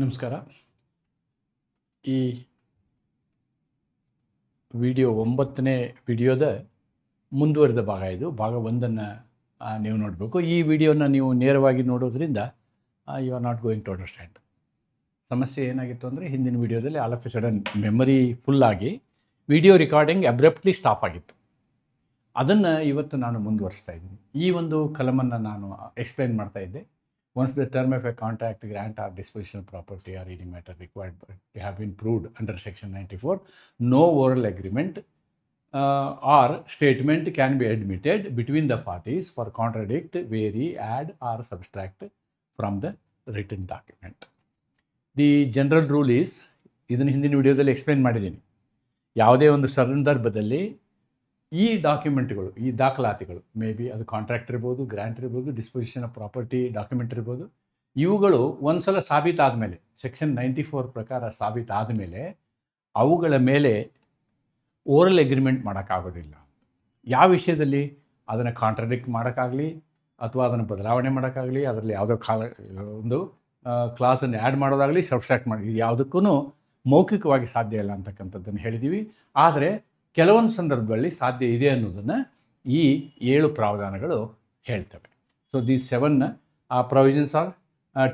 ನಮಸ್ಕಾರ. ಈ ವಿಡಿಯೋ 9ನೇ ವಿಡಿಯೋದ ಮುಂದುವರಿದ ಭಾಗ ಇದು. ಭಾಗ 1 ನೀವು ನೋಡಬೇಕು. ಈ ವಿಡಿಯೋನ ನೀವು ನೇರವಾಗಿ ನೋಡೋದ್ರಿಂದ you are not going to understand. ಸಮಸ್ಯೆ ಏನಾಗಿತ್ತು ಅಂದರೆ, ಹಿಂದಿನ ವಿಡಿಯೋದಲ್ಲಿ all of a sudden memory ಫುಲ್ಲಾಗಿ ವಿಡಿಯೋ ರೆಕಾರ್ಡಿಂಗ್ ಅಬ್ರಪ್ಟ್ಲಿ ಸ್ಟಾಪ್ ಆಗಿತ್ತು. ಅದನ್ನು ಇವತ್ತು ನಾನು ಮುಂದುವರಿಸ್ತಾ ಇದ್ದೀನಿ. ಈ ಒಂದು ಕಲಮನ್ನು ನಾನು ಎಕ್ಸ್ಪ್ಲೈನ್ ಮಾಡ್ತಾ ಇದ್ದೆ. Once the term of a contract, grant or disposition of property or any matter required to have been proved under section 94, no oral agreement or statement can be admitted between the parties for contradict, vary, add or subtract from the written document. The general rule is, ಇದನ್ನು ಹಿಂದಿನ ವಿಡಿಯೋದಲ್ಲಿ explain ಮಾಡಿದ್ದೀನಿ. ಯಾವುದೇ ಒಂದು ಸಂದರ್ಭದಲ್ಲಿ ಈ ಡಾಕ್ಯುಮೆಂಟ್ಗಳು, ಈ ದಾಖಲಾತಿಗಳು, may be ಅದು ಕಾಂಟ್ರಾಕ್ಟ್ ಇರ್ಬೋದು, ಗ್ರ್ಯಾಂಟ್ ಇರ್ಬೋದು, ಡಿಸ್ಪೊಸಿಷನ್ ಆಫ್ ಪ್ರಾಪರ್ಟಿ ಡಾಕ್ಯುಮೆಂಟ್ ಇರ್ಬೋದು, ಇವುಗಳು ಒಂದು ಸಲ ಸಾಬೀತಾದ ಮೇಲೆ, ಸೆಕ್ಷನ್ 94 ಪ್ರಕಾರ ಸಾಬೀತಾದ ಮೇಲೆ ಅವುಗಳ ಮೇಲೆ ಓರಲ್ ಅಗ್ರಿಮೆಂಟ್ ಮಾಡೋಕ್ಕಾಗೋದಿಲ್ಲ. ಯಾವ ವಿಷಯದಲ್ಲಿ? ಅದನ್ನು ಕಾಂಟ್ರಾಡಿಕ್ಟ್ ಮಾಡೋಕ್ಕಾಗಲಿ, ಅಥವಾ ಅದನ್ನು ಬದಲಾವಣೆ ಮಾಡೋಕ್ಕಾಗಲಿ, ಅದರಲ್ಲಿ ಯಾವುದೋ ಒಂದು ಕ್ಲಾಸನ್ನು ಆ್ಯಡ್ ಮಾಡೋದಾಗಲಿ, ಸಬ್ಸ್ಟ್ರಾಕ್ಟ್ ಮಾಡಿ, ಇದು ಯಾವುದಕ್ಕೂ ಮೌಖಿಕವಾಗಿ ಸಾಧ್ಯ ಇಲ್ಲ ಅಂತಕ್ಕಂಥದ್ದನ್ನು ಹೇಳಿದ್ದೀವಿ. ಆದರೆ ಕೆಲವೊಂದು ಸಂದರ್ಭದಲ್ಲಿ ಸಾಧ್ಯ ಇದೆ ಅನ್ನೋದನ್ನು ಈ 7 ಪ್ರಾವಧಾನಗಳು ಹೇಳ್ತವೆ. So these 7 provisions are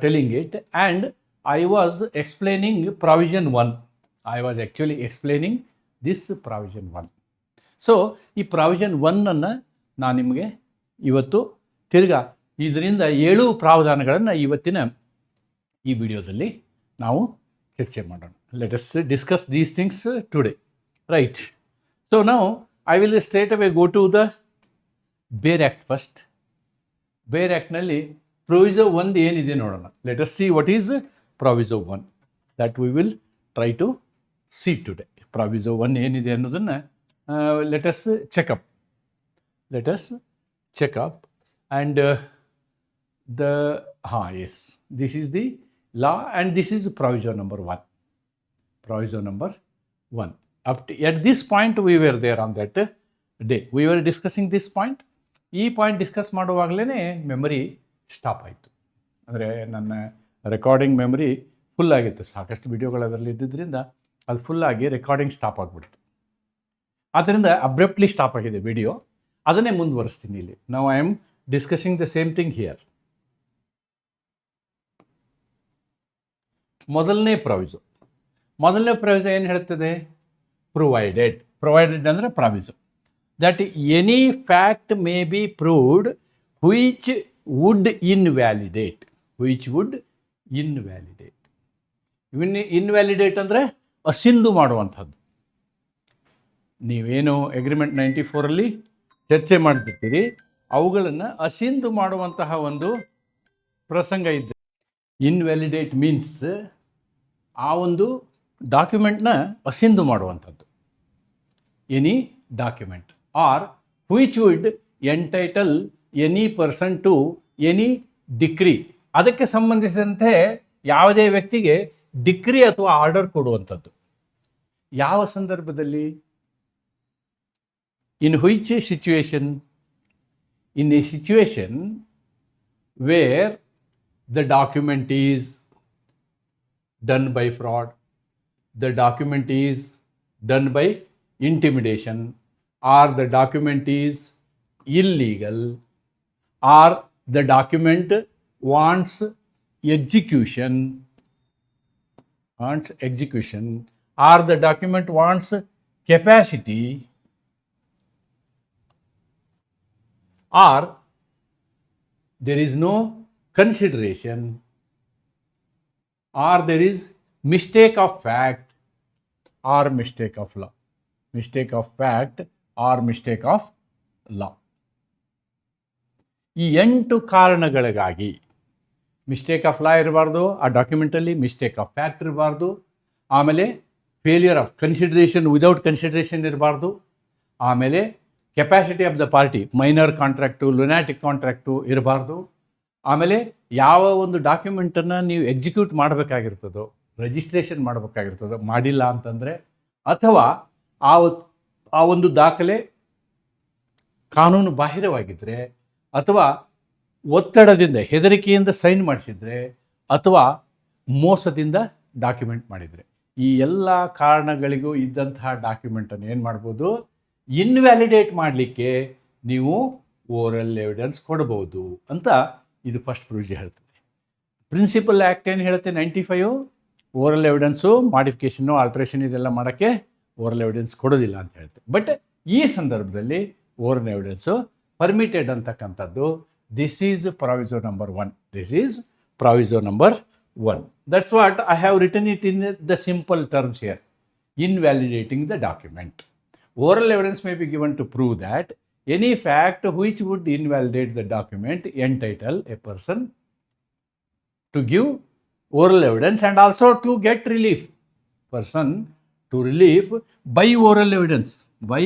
telling it, and I was explaining provision 1. I was actually explaining this provision 1. So ಈ ಪ್ರಾವಿಷನ್ 1 ನಾನು ನಿಮಗೆ ಇವತ್ತು ತಿರ್ಗಾ ಇದರಿಂದ 7 ಪ್ರಾವಧಾನಗಳನ್ನು ಇವತ್ತಿನ ಈ ವಿಡಿಯೋದಲ್ಲಿ ನಾವು ಚರ್ಚೆ ಮಾಡೋಣ. Let us discuss these things today, right? So now I will straight away go to the Bail Act first. Bail Act ನಲ್ಲಿ Proviso 1 ಏನಿದೆ ನೋಡೋಣ. Let us see what is Proviso 1. That we will try to see today. Proviso 1 ಏನಿದೆ ಅನ್ನೋದನ್ನು let us check up. Let us check up, and yes, this is the law and this is Proviso number 1. Proviso number 1. At this point we were there on that day. We were discussing this point. ಈ point discuss ಮಾಡುವಾಗಲೇ memory stop ಆಯಿತು. ಅಂದರೆ ನನ್ನ recording memory full ಆಗಿತ್ತು. ಸಾಕಷ್ಟು ವಿಡಿಯೋಗಳು ಅದರಲ್ಲಿ ಇದ್ದಿದ್ದರಿಂದ ಅದು ಫುಲ್ಲಾಗಿ ರೆಕಾರ್ಡಿಂಗ್ ಸ್ಟಾಪ್ ಆಗಿಬಿಡ್ತು. ಆದ್ದರಿಂದ ಅಬ್ರಪ್ಟ್ಲಿ ಸ್ಟಾಪ್ ಆಗಿದೆ ವಿಡಿಯೋ. ಅದನ್ನೇ ಮುಂದುವರಿಸ್ತೀನಿ ಇಲ್ಲಿ. Now I am discussing the same thing here. ಮೊದಲನೇ ಪ್ರಾವಿಸೋ ಏನು ಹೇಳ್ತದೆ? provided ಅಂದರೆ ಪ್ರಾವಿಸೋ that any fact may be proved which would invalidate. Invalidate ಅಂದರೆ ಅಸಿಂಧು ಮಾಡುವಂಥದ್ದು. ನೀವೇನು ಅಗ್ರಿಮೆಂಟ್ 94 ಚರ್ಚೆ ಮಾಡ್ತಿರ್ತೀರಿ, ಅವುಗಳನ್ನು ಅಸಿಂಧು ಮಾಡುವಂತಹ ಒಂದು ಪ್ರಸಂಗ ಇದೆ. ಇನ್ವ್ಯಾಲಿಡೇಟ್ ಮೀನ್ಸ್ ಆ ಒಂದು ಡಾಕ್ಯುಮೆಂಟ್ನ ಅಸಿಂಧು ಮಾಡುವಂಥದ್ದು. Any document or which would entitle any person to any decree. ಅದಕ್ಕೆ ಸಂಬಂಧಿಸಿದಂತೆ ಯಾವುದೇ ವ್ಯಕ್ತಿಗೆ ಡಿಕ್ರಿ ಅಥವಾ ಆರ್ಡರ್ ಕೊಡುವಂಥದ್ದು. ಯಾವ ಸಂದರ್ಭದಲ್ಲಿ? In which situation? In a situation where the document is done by fraud, the document is done by intimidation, or the document is illegal, or the document wants execution, or the document wants capacity, or there is no consideration, or there is mistake of fact or mistake of law. ಈ 8 ಕಾರಣಗಳಿಗಾಗಿ mistake of law ಇರಬಾರ್ದು, ಆ ಡಾಕ್ಯುಮೆಂಟಲ್ಲಿ mistake of fact ಇರಬಾರ್ದು, ಆಮೇಲೆ failure of consideration, without consideration ಇರಬಾರ್ದು, ಆಮೇಲೆ capacity of the party, minor contract, lunatic contract ಇರಬಾರ್ದು, ಆಮೇಲೆ ಯಾವ ಒಂದು ಡಾಕ್ಯುಮೆಂಟನ್ನು ನೀವು ಎಕ್ಸಿಕ್ಯೂಟ್ ಮಾಡಬೇಕಾಗಿರ್ತದೋ, ರಿಜಿಸ್ಟ್ರೇಷನ್ ಮಾಡಬೇಕಾಗಿರ್ತದೋ, ಮಾಡಿಲ್ಲ ಅಂತಂದರೆ, ಅಥವಾ ಆ ಒಂದು ದಾಖಲೆ ಕಾನೂನು ಬಾಹಿರವಾಗಿದ್ದರೆ, ಅಥವಾ ಒತ್ತಡದಿಂದ ಹೆದರಿಕೆಯಿಂದ ಸೈನ್ ಮಾಡಿಸಿದರೆ, ಅಥವಾ ಮೋಸದಿಂದ ಡಾಕ್ಯುಮೆಂಟ್ ಮಾಡಿದರೆ. ಈ ಎಲ್ಲ ಕಾರಣಗಳಿಗೂ ಇದ್ದಂತಹ ಡಾಕ್ಯುಮೆಂಟನ್ನು ಏನು ಮಾಡ್ಬೋದು, ಇನ್ವ್ಯಾಲಿಡೇಟ್ ಮಾಡಲಿಕ್ಕೆ ನೀವು ಓರಲ್ ಎವಿಡೆನ್ಸ್ ಕೊಡ್ಬೋದು ಅಂತ ಇದು ಫಸ್ಟ್ ಪ್ರೊವಿಷನ್ ಹೇಳ್ತದೆ. ಪ್ರಿನ್ಸಿಪಲ್ ಆ್ಯಕ್ಟ್ ಏನು ಹೇಳುತ್ತೆ 95, ಓರಲ್ ಎವಿಡೆನ್ಸು ಮಾಡಿಫಿಕೇಷನ್ನು ಆಲ್ಟ್ರೇಷನ್ ಇದೆಲ್ಲ ಮಾಡೋಕ್ಕೆ ಓರಲ್ ಎವಿಡೆನ್ಸ್ ಕೊಡೋದಿಲ್ಲ ಅಂತ ಹೇಳ್ತೇವೆ. ಬಟ್ ಈ ಸಂದರ್ಭದಲ್ಲಿ ಓರಲ್ ಎವಿಡೆನ್ಸು ಪರ್ಮಿಟೆಡ್ ಅಂತಕ್ಕಂಥದ್ದು. This is proviso number 1. This is proviso number 1. That's what I have written it in the simple terms here. Invalidating the document. Oral evidence may be given to prove that any fact which would invalidate the document entitle a person to give oral evidence and also to get relief. Person to relief by oral evidence. By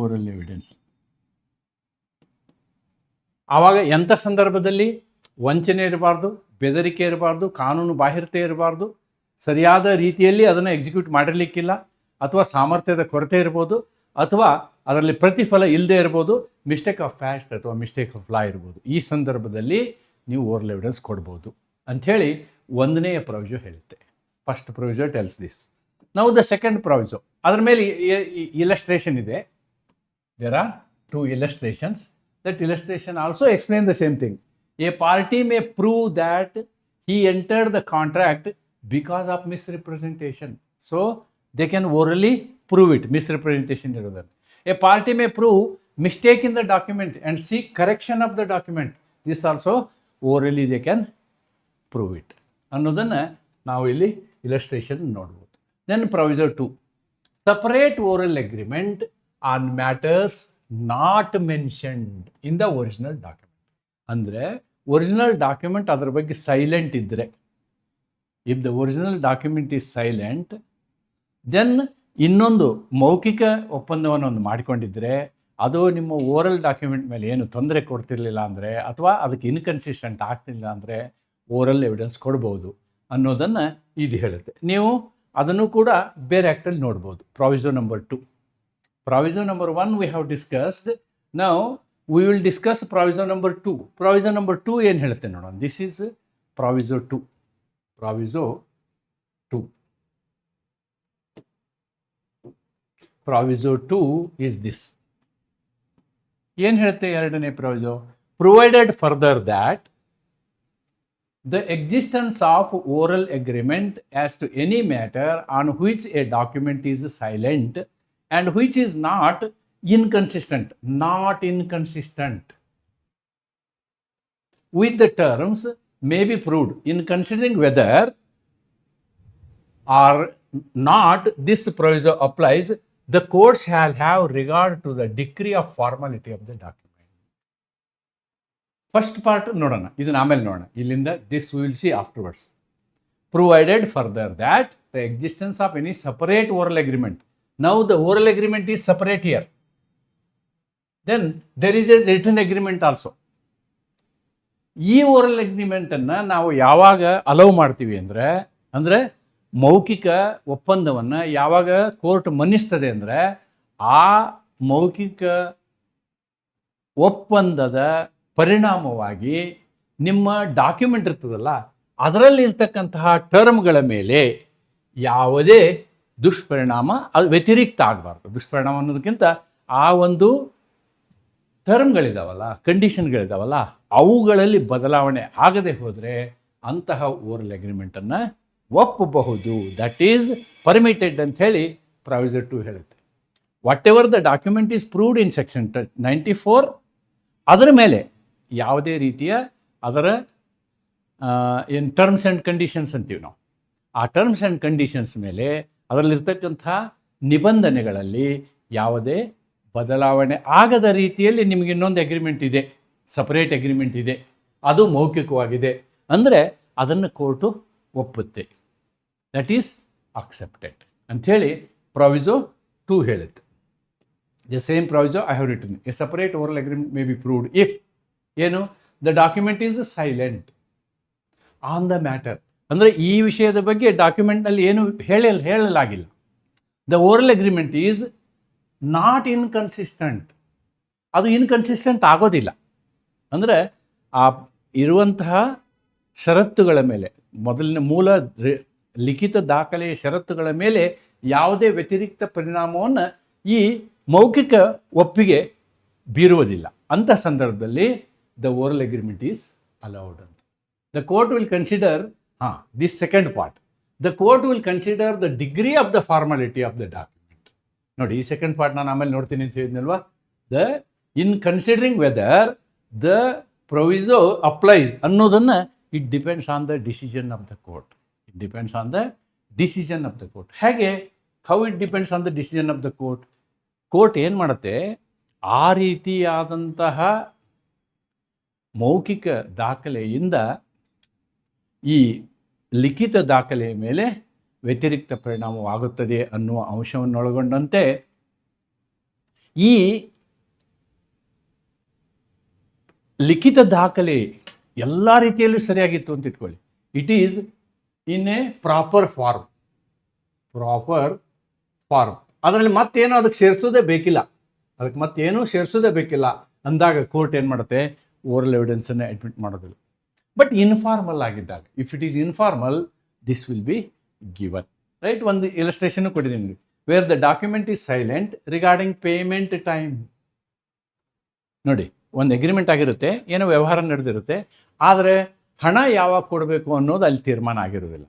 oral evidence. ಆವಾಗ ಎಂಥ ಸಂದರ್ಭದಲ್ಲಿ ವಂಚನೆ ಇರಬಾರ್ದು, ಬೆದರಿಕೆ ಇರಬಾರ್ದು, ಕಾನೂನು ಬಾಹಿರತೆ ಇರಬಾರ್ದು, ಸರಿಯಾದ ರೀತಿಯಲ್ಲಿ ಅದನ್ನು ಎಕ್ಸಿಕ್ಯೂಟ್ ಮಾಡಿರಲಿಕ್ಕಿಲ್ಲ, ಅಥವಾ ಸಾಮರ್ಥ್ಯದ ಕೊರತೆ ಇರ್ಬೋದು, ಅಥವಾ ಅದರಲ್ಲಿ ಪ್ರತಿಫಲ ಇಲ್ಲದೆ ಇರ್ಬೋದು, ಮಿಸ್ಟೇಕ್ ಆಫ್ ಫ್ಯಾಕ್ಟ್ ಅಥವಾ ಮಿಸ್ಟೇಕ್ ಆಫ್ ಲಾ ಇರ್ಬೋದು. ಈ ಸಂದರ್ಭದಲ್ಲಿ ನೀವು ಓರಲ್ ಎವಿಡೆನ್ಸ್ ಕೊಡ್ಬೋದು ಅಂಥೇಳಿ 1ನೇ ಪ್ರೊವಿಸೋ ಹೇಳುತ್ತೆ. First proviso tells this. ನಾವು ದ ಸೆಕೆಂಡ್ ಪ್ರೊವಿಸೋ, ಅದರ ಮೇಲೆ ಇಲಸ್ಟ್ರೇಷನ್ ಇದೆ. There are 2 illustrations. That illustration also explains the same thing. A party may prove that he entered the contract because of misrepresentation. So they can orally prove it, misrepresentation. A party may prove mistake in the document and seek correction of the document. This also orally they can prove it. ಅನ್ನೋದನ್ನು ನಾವು ಇಲ್ಲಿ illustration ನೋಡ್ಬೋದು. Then proviso 2. Separate oral agreement on matters not mentioned in the original document. ಅಂದರೆ original document ಅದರ ಬಗ್ಗೆ silent ಇದ್ದರೆ, if the original document is silent, then ಇನ್ನೊಂದು ಮೌಖಿಕ ಒಪ್ಪಂದವನ್ನು ಒಂದು ಮಾಡಿಕೊಂಡಿದ್ದರೆ ಅದು ನಿಮ್ಮ ಓರಲ್ ಡಾಕ್ಯುಮೆಂಟ್ ಮೇಲೆ ಏನು ತೊಂದರೆ ಕೊಡ್ತಿರ್ಲಿಲ್ಲ ಅಂದರೆ, ಅಥವಾ ಅದಕ್ಕೆ ಇನ್ಕನ್ಸಿಸ್ಟೆಂಟ್ ಆಗ್ತಿಲ್ಲ ಅಂದರೆ ಓರಲ್ ಎವಿಡೆನ್ಸ್ ಕೊಡ್ಬೋದು ಅನ್ನೋದನ್ನು ಇದು ಹೇಳುತ್ತೆ. ನೀವು ಅದನ್ನು ಕೂಡ ಬೇರೆ ಆ್ಯಕ್ಟಲ್ಲಿ ನೋಡ್ಬೋದು. ಪ್ರಾವಿಸೋ number 2. Proviso number 1 we have discussed. Now we will discuss proviso number 2. Proviso number 2 ಏನು ಹೇಳುತ್ತೆ ನೋಡೋಣ. This is proviso 2. Proviso 2. Proviso 2 is this. ಏನು ಹೇಳುತ್ತೆ 2ನೇ proviso? Provided further that the existence of oral agreement as to any matter on which a document is silent and which is not inconsistent with the terms may be proved. In considering whether or not this proviso applies, the court shall have regard to the degree of formality of the document. First part ನೋಡೋಣ, ಇದನ್ನ ಆಮೇಲೆ ನೋಡೋಣ. ಇಲ್ಲಿಂದ this we will see afterwards. Provided further that the existence of any separate oral agreement. Now the oral agreement is separate here. Then there is a written agreement also. ಈ oral ಅಗ್ರಿಮೆಂಟನ್ನು ನಾವು ಯಾವಾಗ allow ಮಾಡ್ತೀವಿ ಅಂದರೆ ಮೌಖಿಕ ಒಪ್ಪಂದವನ್ನು ಯಾವಾಗ court ಮನ್ನಿಸ್ತದೆ ಅಂದರೆ, ಆ ಮೌಖಿಕ ಒಪ್ಪಂದದ ಪರಿಣಾಮವಾಗಿ ನಿಮ್ಮ ಡಾಕ್ಯುಮೆಂಟ್ ಇರ್ತದಲ್ಲ, ಅದರಲ್ಲಿರ್ತಕ್ಕಂತಹ ಟರ್ಮ್ಗಳ ಮೇಲೆ ಯಾವುದೇ ದುಷ್ಪರಿಣಾಮ ಅದು ವ್ಯತಿರಿಕ್ತ ಆಗಬಾರ್ದು. ದುಷ್ಪರಿಣಾಮ ಅನ್ನೋದಕ್ಕಿಂತ ಆ ಒಂದು ಟರ್ಮ್ಗಳಿದಾವಲ್ಲ, ಕಂಡೀಷನ್ಗಳಿದಾವಲ್ಲ, ಅವುಗಳಲ್ಲಿ ಬದಲಾವಣೆ ಆಗದೆ ಹೋದರೆ ಅಂತಹ ಓರಲ್ ಅಗ್ರಿಮೆಂಟನ್ನು ಒಪ್ಪಬಹುದು. ದಟ್ ಈಸ್ ಪರ್ಮಿಟೆಡ್ ಅಂತ ಹೇಳಿ ಪ್ರಾವಿಸೋ 2 ಹೇಳುತ್ತೆ. What ever the document is proved in section 94, ಅದರ ಮೇಲೆ ಯಾವುದೇ ರೀತಿಯ ಅದರ ಏನು ಟರ್ಮ್ಸ್ ಆ್ಯಂಡ್ ಕಂಡೀಷನ್ಸ್ ಅಂತೀವಿ ನಾವು, ಆ ಟರ್ಮ್ಸ್ ಆ್ಯಂಡ್ ಕಂಡೀಷನ್ಸ್ ಮೇಲೆ ಅದರಲ್ಲಿರ್ತಕ್ಕಂಥ ನಿಬಂಧನೆಗಳಲ್ಲಿ ಯಾವುದೇ ಬದಲಾವಣೆ ಆಗದ ರೀತಿಯಲ್ಲಿ ನಿಮಗೆ ಇನ್ನೊಂದು ಅಗ್ರಿಮೆಂಟ್ ಇದೆ, ಸಪರೇಟ್ ಅಗ್ರಿಮೆಂಟ್ ಇದೆ, ಅದು ಮೌಖಿಕವಾಗಿದೆ ಅಂದರೆ ಅದನ್ನು ಕೋರ್ಟು ಒಪ್ಪುತ್ತೆ. ದಟ್ ಈಸ್ ಅಕ್ಸೆಪ್ಟೆಡ್ ಅಂಥೇಳಿ ಪ್ರಾವಿಸೋ 2 ಹೇಳುತ್ತೆ. The same proviso I have written. A separate oral agreement may be proved if ಏನು the document is silent on the matter. ಅಂದರೆ ಈ ವಿಷಯದ ಬಗ್ಗೆ ಡಾಕ್ಯುಮೆಂಟ್ನಲ್ಲಿ ಏನು ಹೇಳಲಾಗಿಲ್ಲ. The oral agreement is not inconsistent. ಅದು ಇನ್ಕನ್ಸಿಸ್ಟೆಂಟ್ ಆಗೋದಿಲ್ಲ. ಅಂದರೆ ಆ ಇರುವಂತಹ ಷರತ್ತುಗಳ ಮೇಲೆ, ಮೊದಲಿನ ಮೂಲ ಲಿಖಿತ ದಾಖಲೆಯ ಷರತ್ತುಗಳ ಮೇಲೆ ಯಾವುದೇ ವ್ಯತಿರಿಕ್ತ ಪರಿಣಾಮವನ್ನು ಈ ಮೌಖಿಕ ಒಪ್ಪಿಗೆ ಬೀರುವುದಿಲ್ಲ. ಅಂಥ ಸಂದರ್ಭದಲ್ಲಿ the oral agreement is allowed ಅಂತ. The court will consider this second part. The court will consider the degree of the formality of the document. ನೋಡಿ, ಈ ಸೆಕೆಂಡ್ ಪಾರ್ಟ್ ನಾನು ಆಮೇಲೆ ನೋಡ್ತೀನಿ ಅಂತ ಹೇಳಿದ್ನಲ್ವಾ. In considering whether the proviso applies ಅನ್ನೋದನ್ನು it depends on the decision of the court. It depends on the decision of the court. ಹೇಗೆ? How it depends on the decision of the court? Court ಏನು ಮಾಡುತ್ತೆ, ಆ ರೀತಿಯಾದಂತಹ ಮೌಖಿಕ ದಾಖಲೆಯಿಂದ ಈ ಲಿಖಿತ ದಾಖಲೆಯ ಮೇಲೆ ವ್ಯತಿರಿಕ್ತ ಪರಿಣಾಮವಾಗುತ್ತದೆ ಅನ್ನುವ ಅಂಶವನ್ನೊಳಗೊಂಡಂತೆ ಈ ಲಿಖಿತ ದಾಖಲೆ ಎಲ್ಲ ರೀತಿಯಲ್ಲೂ ಸರಿಯಾಗಿತ್ತು ಅಂತ ಇಟ್ಕೊಳ್ಳಿ. It is in a proper form. ಅದರಲ್ಲಿ ಮತ್ತೇನು ಅದಕ್ಕೆ ಸೇರಿಸೋದೇ ಬೇಕಿಲ್ಲ, ಅಂದಾಗ ಕೋರ್ಟ್ ಏನು ಮಾಡುತ್ತೆ, ಓರಲ್ ಎವಿಡೆನ್ಸನ್ನು ಅಡ್ಮಿಟ್ ಮಾಡೋದಿಲ್ಲ. ಬಟ್ ಇನ್ಫಾರ್ಮಲ್ ಆಗಿದ್ದಾಗ, if it is informal, this will be given. Right? ಒಂದು ಇಲಸ್ಟ್ರೇಷನ್ ಕೊಟ್ಟಿದ್ದೀನಿ, where the document is silent regarding payment time. ನೋಡಿ, ಒಂದು ಅಗ್ರಿಮೆಂಟ್ ಆಗಿರುತ್ತೆ, ಏನೋ ವ್ಯವಹಾರ ನಡೆದಿರುತ್ತೆ, ಆದರೆ ಹಣ ಯಾವಾಗ ಕೊಡಬೇಕು ಅನ್ನೋದು ಅಲ್ಲಿ ತೀರ್ಮಾನ ಆಗಿರೋದಿಲ್ಲ.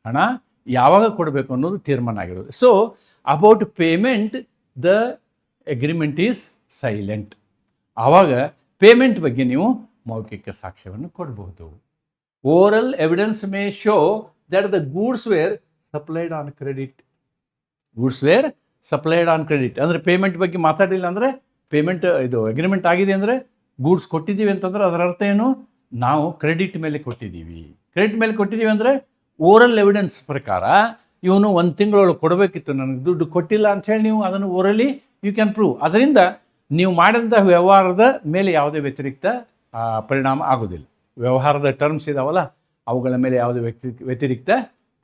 ಹಣ ಯಾವಾಗ ಕೊಡಬೇಕು ಅನ್ನೋದು ತೀರ್ಮಾನ ಆಗಿರೋದು. So about payment the agreement is silent. ಆವಾಗ ಪೇಮೆಂಟ್ ಬಗ್ಗೆ ನೀವು ಮೌಖಿಕ ಸಾಕ್ಷ್ಯವನ್ನು ಕೊಡಬಹುದು. Oral evidence may show that the goods were supplied on credit. ಅಂದರೆ ಪೇಮೆಂಟ್ ಬಗ್ಗೆ ಮಾತಾಡಿಲ್ಲ ಅಂದರೆ, ಪೇಮೆಂಟ್ ಇದು ಅಗ್ರಿಮೆಂಟ್ ಆಗಿದೆ ಅಂದರೆ, ಗೂಡ್ಸ್ ಕೊಟ್ಟಿದ್ದೀವಿ ಅಂತಂದ್ರೆ ಅದರ ಅರ್ಥ ಏನು, ನಾವು ಕ್ರೆಡಿಟ್ ಮೇಲೆ ಕೊಟ್ಟಿದ್ದೀವಿ. ಅಂದರೆ ಓರಲ್ ಎವಿಡೆನ್ಸ್ ಪ್ರಕಾರ ಇವನು ಒಂದು ತಿಂಗಳೊಳಗೆ ಕೊಡಬೇಕಿತ್ತು, ನನಗೆ ದುಡ್ಡು ಕೊಟ್ಟಿಲ್ಲ ಅಂಥೇಳಿ ನೀವು ಅದನ್ನು ಓರಲಿ ಯು ಕ್ಯಾನ್ ಪ್ರೂವ್. ಅದರಿಂದ ನೀವು ಮಾಡಿದಂಥ ವ್ಯವಹಾರದ ಮೇಲೆ ಯಾವುದೇ ವ್ಯತಿರಿಕ್ತ ಪರಿಣಾಮ ಆಗೋದಿಲ್ಲ. ವ್ಯವಹಾರದ ಟರ್ಮ್ಸ್ ಇದಾವಲ್ಲ, ಅವುಗಳ ಮೇಲೆ ಯಾವುದೇ ವ್ಯತಿರಿಕ್ತ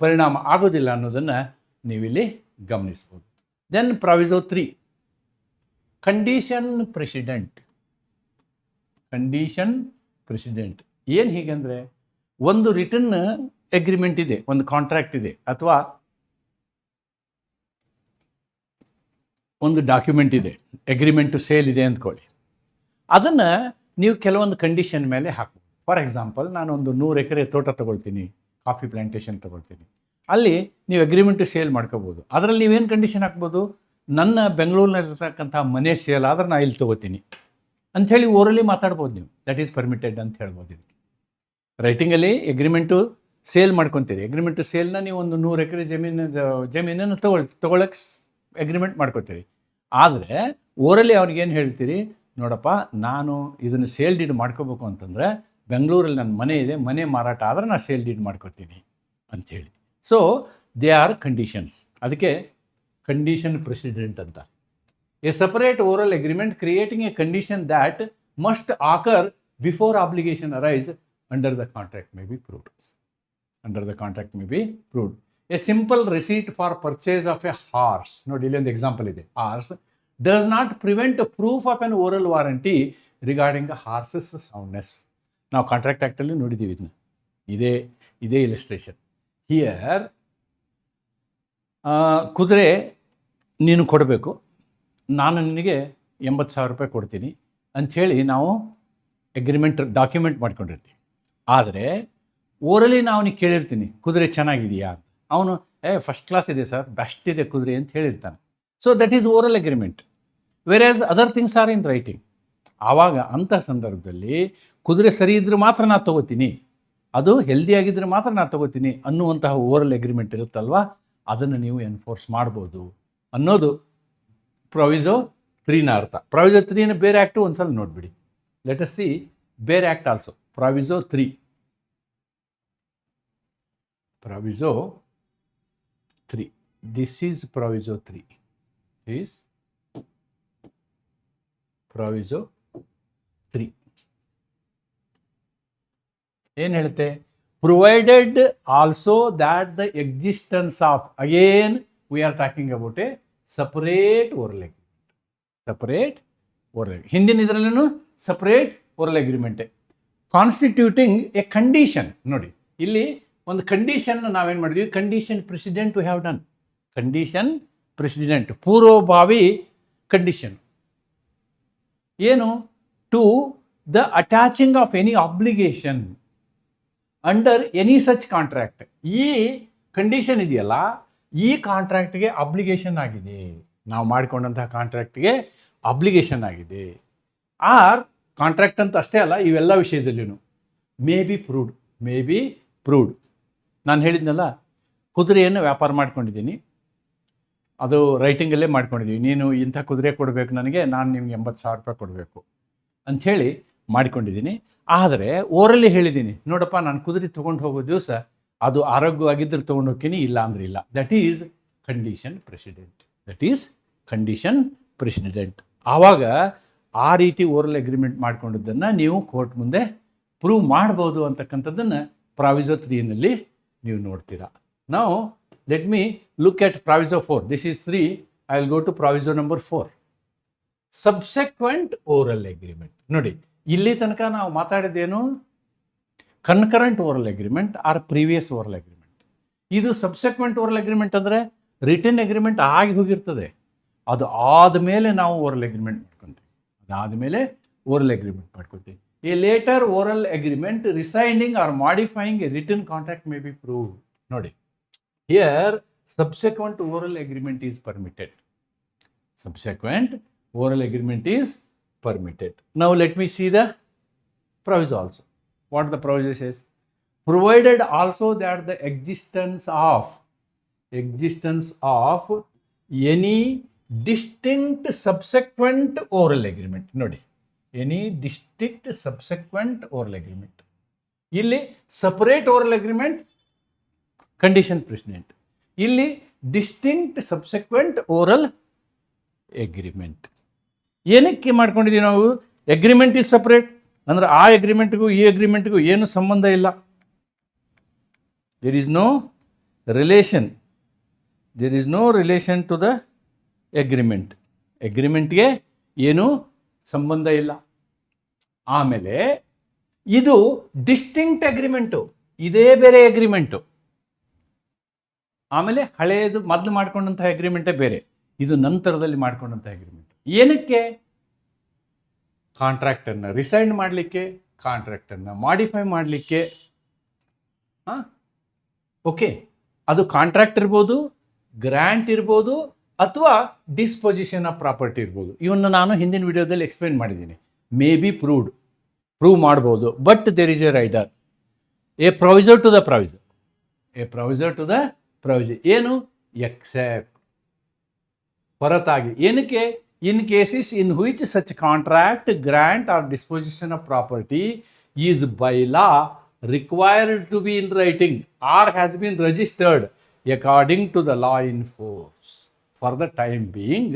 ಪರಿಣಾಮ ಆಗೋದಿಲ್ಲ ಅನ್ನೋದನ್ನು ನೀವಿಲ್ಲಿ ಗಮನಿಸ್ಬೋದು. Then proviso 3, condition precedent. ಏನು ಹೀಗಂದರೆ, ಒಂದು ರಿಟರ್ನ್ ಅಗ್ರಿಮೆಂಟ್ ಇದೆ, ಒಂದು ಕಾಂಟ್ರಾಕ್ಟ್ ಇದೆ, ಅಥವಾ ಒಂದು ಡಾಕ್ಯುಮೆಂಟ್ ಇದೆ, ಅಗ್ರಿಮೆಂಟ್ ಟು ಸೇಲ್ ಇದೆ ಅಂದ್ಕೊಳ್ಳಿ. ಅದನ್ನು ನೀವು ಕೆಲವೊಂದು ಕಂಡೀಷನ್ ಮೇಲೆ ಹಾಕ್ಬೋದು. ಫಾರ್ ಎಕ್ಸಾಂಪಲ್, ನಾನೊಂದು 100 ಎಕರೆ ತೋಟ ತೊಗೊಳ್ತೀನಿ, ಕಾಫಿ ಪ್ಲ್ಯಾಂಟೇಷನ್ ತೊಗೊಳ್ತೀನಿ. ಅಲ್ಲಿ ನೀವು ಅಗ್ರಿಮೆಂಟ್ ಟು ಸೇಲ್ ಮಾಡ್ಕೋಬೋದು. ಅದರಲ್ಲಿ ನೀವೇನು ಕಂಡೀಷನ್ ಹಾಕ್ಬೋದು, ನನ್ನ ಬೆಂಗಳೂರಿನಲ್ಲಿರ್ತಕ್ಕಂಥ ಮನೆ ಸೇಲ್ ಆದರೆ ನಾನು ಇಲ್ಲಿ ತೊಗೋತೀನಿ ಅಂಥೇಳಿ ಓರಲಿ ಮಾತಾಡ್ಬೋದು ನೀವು. ದಟ್ ಈಸ್ ಪರ್ಮಿಟೆಡ್ ಅಂತ ಹೇಳ್ಬೋದು. ಇದಕ್ಕೆ ರೈಟಿಂಗಲ್ಲಿ ಅಗ್ರಿಮೆಂಟು ಸೇಲ್ ಮಾಡ್ಕೊತೀರಿ. ಅಗ್ರಿಮೆಂಟು ಸೇಲ್ನ ನೀವು ಒಂದು 100 ಎಕರೆ ಜಮೀನನ್ನು ತೊಗೊಳಕ್ಕೆ ಅಗ್ರಿಮೆಂಟ್ ಮಾಡ್ಕೊತೀರಿ. ಆದರೆ ಓರಲಿ ಅವ್ರಿಗೇನು ಹೇಳ್ತೀರಿ, ನೋಡಪ್ಪ, ನಾನು ಇದನ್ನು ಸೇಲ್ ಡೀಡ್ ಮಾಡ್ಕೋಬೇಕು ಅಂತಂದರೆ ಬೆಂಗಳೂರಲ್ಲಿ ನನ್ನ ಮನೆ ಇದೆ, ಮನೆ ಮಾರಾಟ ಆದರೆ ನಾನು ಸೇಲ್ ಡೀಡ್ ಮಾಡ್ಕೋತೀನಿ ಅಂಥೇಳಿ. So they are conditions. ಅದಕ್ಕೆ ಕಂಡೀಷನ್ ಪ್ರೆಸಿಡೆಂಟ್ ಅಂತ. A separate oral agreement creating a condition that must occur before obligation arise under the contract may be proved. A simple receipt for purchase of a horse. ನೋಡಿ, ಇಲ್ಲೊಂದು example ಇದೆ. Horse does not prevent proof of an oral warranty regarding the horse's soundness. ನಾವು contract ಆ್ಯಕ್ಟಲ್ಲಿ ನೋಡಿದ್ದೀವಿ ಇದನ್ನ. ಇದೇ illustration. Here ಕುದುರೆ ನೀನು ಕೊಡಬೇಕು, ನಾನು ನಿನಗೆ 80,000 ರೂಪಾಯಿ ಕೊಡ್ತೀನಿ ಅಂಥೇಳಿ ನಾವು ಅಗ್ರಿಮೆಂಟ್ ಡಾಕ್ಯುಮೆಂಟ್ ಮಾಡ್ಕೊಂಡಿರ್ತೀವಿ. ಆದರೆ ಓರಲಿ ನಾವು ಅವನಿಗೆ ಕೇಳಿರ್ತೀನಿ, ಕುದುರೆ ಚೆನ್ನಾಗಿದೆಯಾ ಅಂತ. ಅವನು ಫಸ್ಟ್ ಕ್ಲಾಸ್ ಇದೆ ಸರ್, ಬೆಸ್ಟ್ ಇದೆ ಕುದುರೆ ಅಂತ ಹೇಳಿರ್ತಾನೆ. So that is oral agreement. Where other things are in writing. ಆವಾಗ ಅಂಥ ಸಂದರ್ಭದಲ್ಲಿ ಕುದುರೆ ಸರಿ ಇದ್ದರೆ ಮಾತ್ರ ನಾನು ತೊಗೋತೀನಿ, ಅದು ಹೆಲ್ದಿಯಾಗಿದ್ದರೆ ಮಾತ್ರ ನಾನು ತೊಗೋತೀನಿ ಅನ್ನುವಂತಹ ಓರಲ್ ಅಗ್ರಿಮೆಂಟ್ ಇರುತ್ತಲ್ವ, ಅದನ್ನು ನೀವು ಎನ್ಫೋರ್ಸ್ ಮಾಡ್ಬೋದು ಅನ್ನೋದು ಪ್ರೊವಿಸೋ 3ನ ಅರ್ಥ. ಪ್ರೊವಿಸೋ 3ನ ಬೇರೆ ಆ್ಯಕ್ಟು ಒಂದ್ಸಲ ನೋಡಿಬಿಡಿ. Let us see bare act also. Proviso 3. This is Proviso 3. ಏನು ಹೇಳುತ್ತೆ? Provided also that the existence of, again we are talking about a separate oral agreement. ಹಿಂದಿನ ಇದರಲ್ಲೂ ಸಪರೇಟ್ ಓರಲ್ ಅಗ್ರಿಮೆಂಟೇ. Constituting a condition. ನೋಡಿ, ಇಲ್ಲಿ ಒಂದು ಕಂಡೀಷನ್ ನಾವೇನು ಮಾಡಿದ್ವಿ, condition precedent we have done. Condition precedent ಪೂರ್ವಭಾವಿ ಕಂಡೀಷನ್ ಏನು, to the attaching of any obligation under any such contract. ಈ ಕಂಡೀಷನ್ ಇದೆಯಲ್ಲ, ಈ ಕಾಂಟ್ರಾಕ್ಟ್ಗೆ ಅಬ್ಲಿಗೇಷನ್ ಆಗಿದೆ, ನಾವು ಮಾಡಿಕೊಂಡಂತಹ ಕಾಂಟ್ರಾಕ್ಟ್ಗೆ ಅಬ್ಲಿಗೇಷನ್ ಆಗಿದೆ. ಆರ್ ಕಾಂಟ್ರಾಕ್ಟ್ ಅಂತ ಅಷ್ಟೇ ಅಲ್ಲ, ಇವೆಲ್ಲ ವಿಷಯದಲ್ಲಿಯೂ ಮೇ ಬಿ ಪ್ರೂವ್ಡ್. ನಾನು ಹೇಳಿದ್ನಲ್ಲ, ಕುದುರೆಯನ್ನು ವ್ಯಾಪಾರ ಮಾಡ್ಕೊಂಡಿದ್ದೀನಿ, ಅದು ರೈಟಿಂಗಲ್ಲೇ ಮಾಡ್ಕೊಂಡಿದ್ದೀವಿ. ನೀನು ಇಂಥ ಕುದುರೆ ಕೊಡಬೇಕು ನನಗೆ, ನಾನು ನಿಮ್ಗೆ 80,000 ರೂಪಾಯಿ ಕೊಡಬೇಕು ಅಂಥೇಳಿ ಮಾಡ್ಕೊಂಡಿದ್ದೀನಿ. ಆದರೆ ಓರಲ್ಲಿ ಹೇಳಿದ್ದೀನಿ, ನೋಡಪ್ಪ ನಾನು ಕುದುರೆ ತೊಗೊಂಡು ಹೋಗೋ ದಿವಸ ಅದು ಆರೋಗ್ಯವಾಗಿದ್ದರೆ ತೊಗೊಂಡು ಹೋಗ್ತೀನಿ, ಇಲ್ಲ ಅಂದರೆ ಇಲ್ಲ. That is condition president. ಆವಾಗ ಆ ರೀತಿ ಓರಲ್ ಅಗ್ರಿಮೆಂಟ್ ಮಾಡ್ಕೊಂಡಿದ್ದನ್ನು ನೀವು ಕೋರ್ಟ್ ಮುಂದೆ ಪ್ರೂವ್ ಮಾಡ್ಬೋದು ಅಂತಕ್ಕಂಥದ್ದನ್ನು ಪ್ರಾವಿಸೋ 3ನಲ್ಲಿ ನೀವು ನೋಡ್ತೀರಾ. ನಾವು let me look at proviso 4. This is 3. I will go to proviso number 4. Subsequent oral agreement. ನೋಡಿ, ಇಲ್ಲಿ ತನಕ ನಾವು ಮಾತಾಡಿದ್ದೇನು, concurrent oral agreement or previous oral agreement. ಇದು ಸಬ್ಸೆಕ್ವೆಂಟ್ ಓರಲ್ ಅಗ್ರಿಮೆಂಟ್ ಅಂದರೆ ರಿಟರ್ನ್ ಅಗ್ರಿಮೆಂಟ್ ಆಗಿ ಹೋಗಿರ್ತದೆ, ಅದು ಆದಮೇಲೆ ನಾವು ಓರಲ್ ಅಗ್ರಿಮೆಂಟ್ ಮಾಡ್ಕೊತೀವಿ. A later oral agreement rescinding or modifying a written contract may be proved. ನೋಡಿ, here subsequent oral agreement is permitted. Now let me see the proviso also. What the proviso says? Provided also that the existence of any distinct subsequent oral agreement. Nodi, any distinct subsequent oral agreement. Illi separate oral agreement, condition precedent. ಇಲ್ಲಿ distinct ಸಬ್ಸೆಕ್ವೆಂಟ್ oral agreement. ಏನಕ್ಕೆ ಮಾಡ್ಕೊಂಡಿದ್ದೀವಿ ನಾವು? Agreement is separate ಅಂದರೆ ಆ ಅಗ್ರಿಮೆಂಟ್ಗೂ ಈ ಅಗ್ರಿಮೆಂಟ್ಗೂ ಏನು ಸಂಬಂಧ ಇಲ್ಲ. There is no relation to the ಅಗ್ರಿಮೆಂಟ್ಗೆ ಏನೂ ಸಂಬಂಧ ಇಲ್ಲ. ಆಮೇಲೆ ಇದು ಡಿಸ್ಟಿಂಕ್ಟ್ ಅಗ್ರಿಮೆಂಟು, ಇದೇ ಬೇರೆ ಅಗ್ರಿಮೆಂಟು. ಆಮೇಲೆ ಹಳೆಯದು ಮೊದಲು ಮಾಡ್ಕೊಂಡಂತಹ ಅಗ್ರಿಮೆಂಟೇ ಬೇರೆ, ಇದು ನಂತರದಲ್ಲಿ ಮಾಡ್ಕೊಂಡಂಥ ಅಗ್ರಿಮೆಂಟ್. ಏನಕ್ಕೆ? ಕಾಂಟ್ರಾಕ್ಟನ್ನು ರಿಸೈನ್ ಮಾಡಲಿಕ್ಕೆ, ಕಾಂಟ್ರಾಕ್ಟನ್ನು ಮಾಡಿಫೈ ಮಾಡಲಿಕ್ಕೆ. ಓಕೆ, ಅದು ಕಾಂಟ್ರಾಕ್ಟ್ ಇರ್ಬೋದು, ಗ್ರ್ಯಾಂಟ್ ಇರ್ಬೋದು, ಅಥವಾ ಡಿಸ್ಪೊಸಿಷನ್ ಆಫ್ ಪ್ರಾಪರ್ಟಿ ಇರ್ಬೋದು. ಇವನ್ನ ನಾನು ಹಿಂದಿನ ವಿಡಿಯೋದಲ್ಲಿ ಎಕ್ಸ್ಪ್ಲೇನ್ ಮಾಡಿದ್ದೀನಿ. ಮೇ ಬಿ ಪ್ರೂವ್ ಮಾಡ್ಬೋದು, but there is a rider, a proviso to the proviso ಏನು? ಎಕ್ಸೆಪ್ಟ್, ಹೊರತಾಗಿ. ಏನಕ್ಕೆ? In cases in which such contract, grant or disposition of property is by law required to be in writing or has been registered according to the law in force for the time being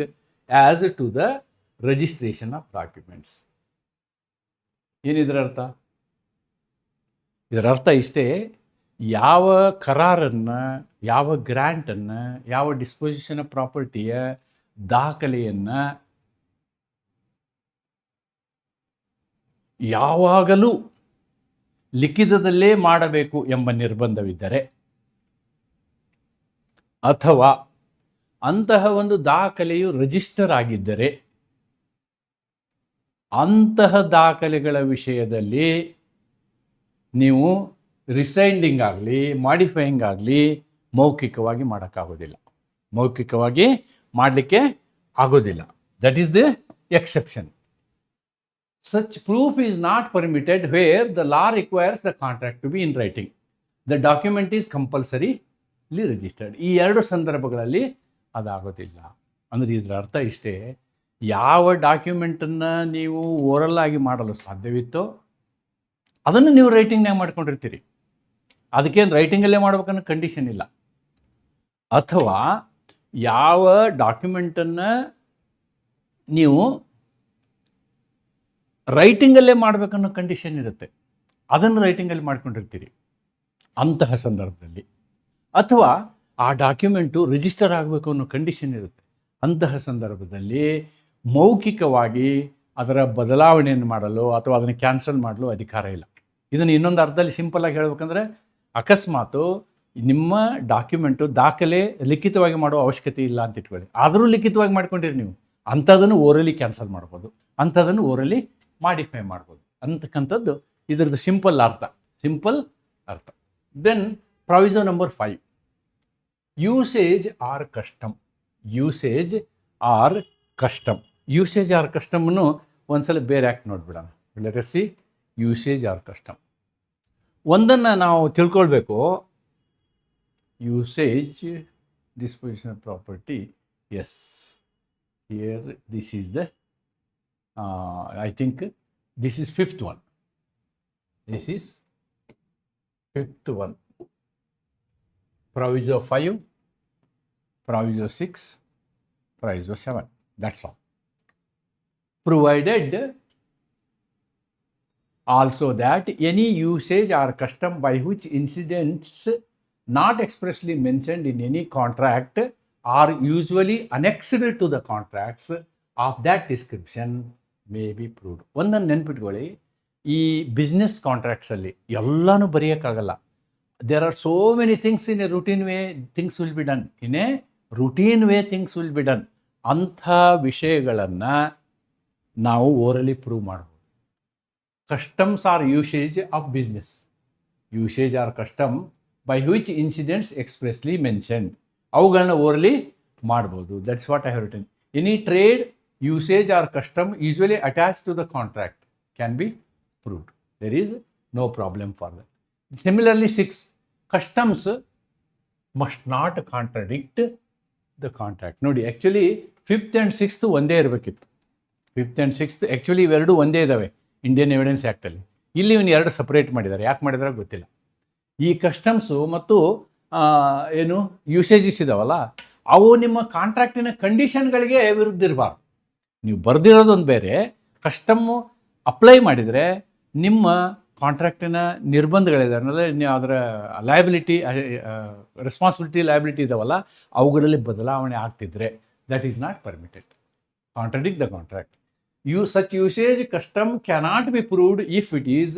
as to the registration of documents. ಏನಿದರ ಅರ್ಥ? ಇದರ ಅರ್ಥ ಇಷ್ಟೇ, ಯಾವ ಕರಾರನ್ನು, ಯಾವ ಗ್ರ್ಯಾಂಟನ್ನು, ಯಾವ disposition of ಪ್ರಾಪರ್ಟಿಯ ದಾಖಲೆಯನ್ನು ಯಾವಾಗಲೂ ಲಿಖಿತದಲ್ಲೇ ಮಾಡಬೇಕು ಎಂಬ ನಿರ್ಬಂಧವಿದ್ದರೆ, ಅಥವಾ ಅಂತಹ ಒಂದು ದಾಖಲೆಯು ರಿಜಿಸ್ಟರ್ ಆಗಿದ್ದರೆ, ಅಂತಹ ದಾಖಲೆಗಳ ವಿಷಯದಲ್ಲಿ ನೀವು ರಿಸೈಂಡಿಂಗ್ ಆಗಲಿ ಮಾಡಿಫೈಯಿಂಗ್ ಆಗಲಿ ಮೌಖಿಕವಾಗಿ ಮಾಡಲಿಕ್ಕೆ ಆಗೋದಿಲ್ಲ. That is the exception. Such proof is not permitted where the law requires the contract to be in writing, the document is compulsorily registered. ಈ ಎರಡು ಸಂದರ್ಭಗಳಲ್ಲಿ ಅದಾಗೋದಿಲ್ಲ. ಅಂದರೆ ಇದರ ಅರ್ಥ ಇಷ್ಟೇ, ಯಾವ ಡಾಕ್ಯುಮೆಂಟನ್ನು ನೀವು ಓರಲ್ ಆಗಿ ಮಾಡಲು ಸಾಧ್ಯವಿತ್ತೋ ಅದನ್ನು ನೀವು ರೈಟಿಂಗ್ನಾಗ ಮಾಡ್ಕೊಂಡಿರ್ತೀರಿ, ಅದಕ್ಕೇನು ರೈಟಿಂಗಲ್ಲೇ ಮಾಡ್ಬೇಕನ್ನೋ ಕಂಡೀಷನ್ ಇಲ್ಲ. ಅಥವಾ ಯಾವ ಡಾಕ್ಯುಮೆಂಟನ್ನು ನೀವು ರೈಟಿಂಗಲ್ಲೇ ಮಾಡಬೇಕನ್ನೋ ಕಂಡೀಷನ್ ಇರುತ್ತೆ, ಅದನ್ನು ರೈಟಿಂಗಲ್ಲಿ ಮಾಡ್ಕೊಂಡಿರ್ತೀರಿ ಅಂತಹ ಸಂದರ್ಭದಲ್ಲಿ. ಅಥವಾ ಆ ಡಾಕ್ಯುಮೆಂಟು ರಿಜಿಸ್ಟರ್ ಆಗಬೇಕು ಅನ್ನೋ ಕಂಡೀಷನ್ ಇರುತ್ತೆ, ಅಂತಹ ಸಂದರ್ಭದಲ್ಲಿ ಮೌಖಿಕವಾಗಿ ಅದರ ಬದಲಾವಣೆಯನ್ನು ಮಾಡಲು ಅಥವಾ ಅದನ್ನು ಕ್ಯಾನ್ಸಲ್ ಮಾಡಲು ಅಧಿಕಾರ ಇಲ್ಲ. ಇದನ್ನು ಇನ್ನೊಂದು ಅರ್ಥದಲ್ಲಿ ಸಿಂಪಲ್ಲಾಗಿ ಹೇಳ್ಬೇಕಂದ್ರೆ, ಅಕಸ್ಮಾತು ನಿಮ್ಮ ಡಾಕ್ಯುಮೆಂಟು ದಾಖಲೆ ಲಿಖಿತವಾಗಿ ಮಾಡೋ ಅವಶ್ಯಕತೆ ಇಲ್ಲ ಅಂತ ಇಟ್ಕೊಳ್ಳಿ, ಆದರೂ ಲಿಖಿತವಾಗಿ ಮಾಡ್ಕೊಂಡಿರಿ ನೀವು, ಅಂಥದನ್ನು ಓರಲಿ ಕ್ಯಾನ್ಸಲ್ ಮಾಡ್ಬೋದು, ಅಂಥದನ್ನು ಓರಲಿ ಮಾಡಿಫೈ ಮಾಡ್ಬೋದು ಅಂತಕ್ಕಂಥದ್ದು ಇದರದ್ದು ಸಿಂಪಲ್ ಅರ್ಥ. Then proviso number 5, usage or ಕಸ್ಟಮನ್ನು ಒಂದ್ಸಲ ಬೇರೆ ಆ್ಯಕ್ಟ್ ನೋಡ್ಬಿಡೋಣ. Let us see usage or custom. ಒಂದನ್ನು ನಾವು ತಿಳ್ಕೊಳ್ಬೇಕು, usage disposition of property, yes, here this is the I think this is fifth one, proviso 5, proviso 6, proviso 7, that's all. Provided also that any usage or custom by which incidents not expressly mentioned in any contract are usually annexed to the contracts of that description may be proved. ಒಂದನ್ನು ನೆನ್ಪಿಟ್ಕೊಳ್ಳಿ, ಈ business ಕಾಂಟ್ರಾಕ್ಟ್ಸಲ್ಲಿ ಎಲ್ಲನೂ ಬರೆಯೋಕ್ಕಾಗಲ್ಲ. There are so many things in a routine way things will be done, in a routine way things will be done. ಅಂಥ ವಿಷಯಗಳನ್ನು ನಾವು orally prove ಮಾಡ್ಬೋದು. Customs or usage of business, usage or custom by which incidents expressly mentioned, ಅವುಗಳನ್ನ orally ಮಾಡ್ಬೋದು. That's what I have written. Any trade usage or custom usually attach to the contract can be proved. There is no problem for that. Similarly 6, customs must not contradict the contract. ನೋಡಿ, actually 5th and 6th ಒಂದೇ ಇರಬೇಕಿತ್ತು. 5th and 6th actually ಇವೆರಡೂ ಒಂದೇ ಇದ್ದಾವೆ Indian evidence ಆ್ಯಕ್ಟಲ್ಲಿ. ಇಲ್ಲಿ ಇವನು 2 separate ಮಾಡಿದ್ದಾರೆ, ಯಾಕೆ ಮಾಡಿದಾರೆ ಗೊತ್ತಿಲ್ಲ. ಈ ಕಸ್ಟಮ್ಸು ಮತ್ತು ಏನು ಯೂಸೇಜಸ್ ಇದಾವಲ್ಲ, ಅವು ನಿಮ್ಮ ಕಾಂಟ್ರಾಕ್ಟಿನ ಕಂಡೀಷನ್ಗಳಿಗೆ ವಿರುದ್ಧ ಇರಬಾರ್ದು. ನೀವು ಬರೆದಿರೋದೊಂದು ಬೇರೆ, ಕಸ್ಟಮ್ಮು ಅಪ್ಲೈ ಮಾಡಿದರೆ ನಿಮ್ಮ ಕಾಂಟ್ರಾಕ್ಟಿನ ನಿರ್ಬಂಧಗಳಿದೆ, ಅಂದರೆ ಅದರ ಲಯಬಿಲಿಟಿ, ರೆಸ್ಪಾನ್ಸಿಬಿಲಿಟಿ, ಲಯಬಿಲಿಟಿ ಇದಾವಲ್ಲ, ಅವುಗಳಲ್ಲಿ ಬದಲಾವಣೆ ಆಗ್ತಿದ್ರೆ that is not permitted. Contradict the contract. Such usage custom cannot be proved if it is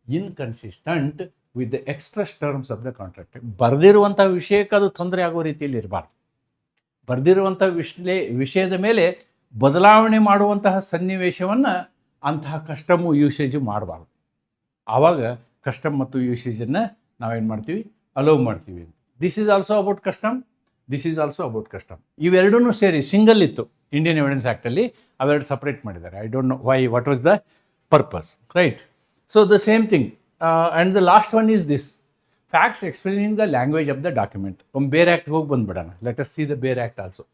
inconsistent with the express terms of the contract. ಬರೆದಿರುವಂಥ ವಿಷಯಕ್ಕೆ ಅದು ತೊಂದರೆ ಆಗೋ ರೀತಿಯಲ್ಲಿ ಇರಬಾರ್ದು. ಬರೆದಿರುವಂಥ ವಿಷಯದ ಮೇಲೆ ಬದಲಾವಣೆ ಮಾಡುವಂತಹ ಸನ್ನಿವೇಶವನ್ನು ಅಂತಹ ಕಸ್ಟಮು ಯೂಸೇಜು ಮಾಡಬಾರ್ದು. ಆವಾಗ ಕಸ್ಟಮ್ ಮತ್ತು ಯೂಸೇಜನ್ನು ನಾವೇನು ಮಾಡ್ತೀವಿ, ಅಲೋವ್ ಮಾಡ್ತೀವಿ. This is also about custom, ಇವೆರಡೂ ಸೇರಿ ಸಿಂಗಲ್ ಇತ್ತು ಇಂಡಿಯನ್ ಎವಿಡೆನ್ಸ್ ಆ್ಯಕ್ಟಲ್ಲಿ, ಅವೆರಡು ಸಪ್ರೇಟ್ ಮಾಡಿದ್ದಾರೆ. I don't know why, what was the purpose, right? So the same thing. And the last one is this, facts explaining the language of the document. ಒಂದು ಬೇರೆ ಆ್ಯಕ್ಟ್ಗೆ ಹೋಗಿ ಬಂದುಬಿಡೋಣ. Let us C the ಬೇರೆ act also.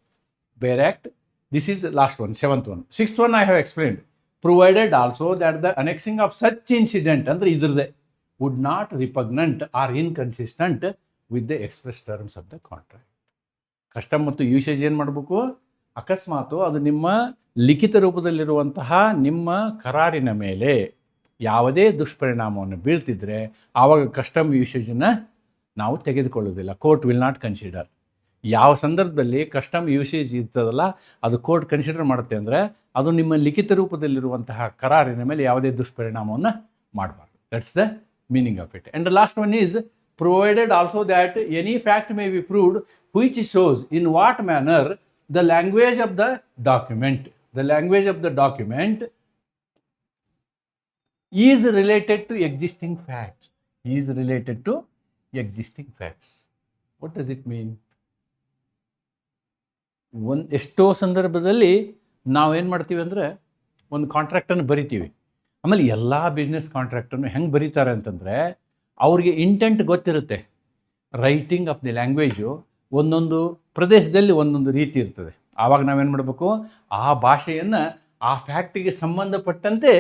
ಬೇರೆ act, this is last one, 7th one. 6th one I have explained. Provided also that the annexing of such incident, ಅಂದರೆ ಇದ್ರದ್ದೇ, would not repugnant or inconsistent with the express terms of the contract. Custom ಮತ್ತು usage ಏನು ಮಾಡಬೇಕು, ಅಕಸ್ಮಾತು ಅದು ನಿಮ್ಮ ಲಿಖಿತ ರೂಪದಲ್ಲಿರುವಂತಹ ನಿಮ್ಮ ಕರಾರಿನ ಮೇಲೆ ಯಾವುದೇ ದುಷ್ಪರಿಣಾಮವನ್ನು ಬೀಳ್ತಿದ್ರೆ ಆವಾಗ ಕಸ್ಟಮ್ ಯೂಸೇಜನ್ನು ನಾವು ತೆಗೆದುಕೊಳ್ಳೋದಿಲ್ಲ. Court will not consider. ಯಾವ ಸಂದರ್ಭದಲ್ಲಿ ಕಸ್ಟಮ್ ಯೂಸೇಜ್ ಇರ್ತದಲ್ಲ, ಅದು ಕೋರ್ಟ್ ಕನ್ಸಿಡರ್ ಮಾಡುತ್ತೆ ಅಂದರೆ ಅದು ನಿಮ್ಮ ಲಿಖಿತ ರೂಪದಲ್ಲಿರುವಂತಹ ಕರಾರಿನ ಮೇಲೆ ಯಾವುದೇ ದುಷ್ಪರಿಣಾಮವನ್ನು ಮಾಡಬಾರ್ದು. That's the meaning of it. And the last one is provided also that any fact may be proved which shows in what manner the language of the document is related to existing facts. What does it mean? ಎಷ್ಟೋ ಸಂದರ್ಭದಲ್ಲಿ ನಾವೇನು ಮಾಡ್ತೀವಿ ಅಂದರೆ, ಒಂದು ಕಾಂಟ್ರಾಕ್ಟನ್ನು ಬರಿತೀವಿ, ಆಮೇಲೆ ಎಲ್ಲ business ಕಾಂಟ್ರಾಕ್ಟನ್ನು ಹೆಂಗೆ ಬರೀತಾರೆ ಅಂತಂದರೆ, ಅವ್ರಿಗೆ ಇಂಟೆಂಟ್ ಗೊತ್ತಿರುತ್ತೆ. ರೈಟಿಂಗ್ ಆಫ್ ದಿ ಲ್ಯಾಂಗ್ವೇಜು ಒಂದೊಂದು ಪ್ರದೇಶದಲ್ಲಿ ಒಂದೊಂದು ರೀತಿ ಇರ್ತದೆ. ಆವಾಗ ನಾವೇನು ಮಾಡಬೇಕು, ಆ ಭಾಷೆಯನ್ನು ಆ ಫ್ಯಾಕ್ಟಿಗೆ ಸಂಬಂಧಪಟ್ಟಂತೆ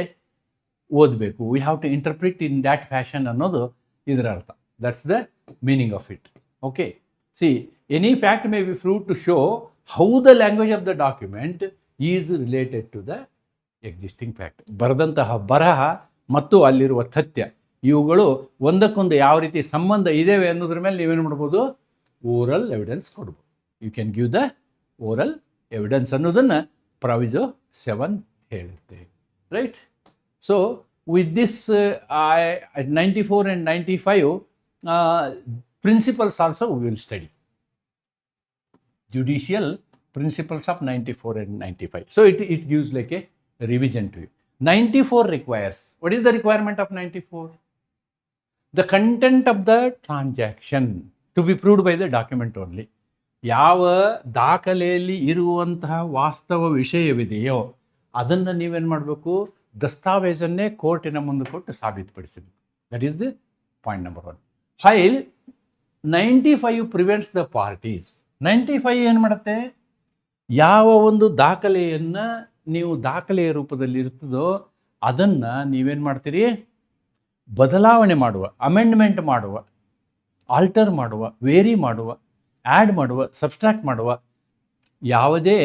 ಓದಬೇಕು. We have to interpret in that fashion ಅನ್ನೋದು ಇದರ ಅರ್ಥ. That's the meaning of it. Okay, see, any fact may be proved to show how the language of the document is related to the existing fact. ಬರೆದಂತಹ ಬರಹ ಮತ್ತು ಅಲ್ಲಿರುವ ತಥ್ಯ ಇವುಗಳು ಒಂದಕ್ಕೊಂದು ಯಾವ ರೀತಿ ಸಂಬಂಧ ಇದ್ದೇವೆ ಅನ್ನೋದ್ರ ಮೇಲೆ ನೀವೇನು ಮಾಡ್ಬೋದು, ಓರಲ್ ಎವಿಡೆನ್ಸ್ ಕೊಡ್ಬೋದು. You can give the oral evidence ಅನ್ನೋದನ್ನು ಪ್ರಾವಿಸೋ 7 ಹೇಳುತ್ತೆ, right? So with this 94 and 95 principles also we will study. Judicial principles of 94 and 95. So it gives like a revision to you. 94 requires, what is the requirement of 94? The content of the transaction to be proved by the document only. ಯಾವ ದಾಖಲೆಯಲ್ಲಿ ಇರುವಂತಹ ವಾಸ್ತವ ವಿಷಯವಿದೆಯೋ ಅದನ್ನು ನೀವೇನು ಮಾಡಬೇಕು, ದಸ್ತಾವೇಜನ್ನೇ ಕೋರ್ಟಿನ ಮುಂದೆ ಕೊಟ್ಟು ಸಾಬೀತುಪಡಿಸಬೇಕು. That is the point number 1. File 95 prevents the parties. 95 ಏನು ಮಾಡುತ್ತೆ, ಯಾವ ಒಂದು ದಾಖಲೆಯನ್ನು ನೀವು ದಾಖಲೆಯ ರೂಪದಲ್ಲಿ ಇರ್ತದೋ ಅದನ್ನು ನೀವೇನು ಮಾಡ್ತೀರಿ, ಬದಲಾವಣೆ ಮಾಡುವ, ಅಮೆಂಡ್ಮೆಂಟ್ ಮಾಡುವ, ಆಲ್ಟರ್ ಮಾಡುವ, ವೇರಿ ಮಾಡುವ, ಆ್ಯಡ್ ಮಾಡುವ, ಸಬ್ಸ್ಟ್ರಾಕ್ಟ್ ಮಾಡುವ ಯಾವುದೇ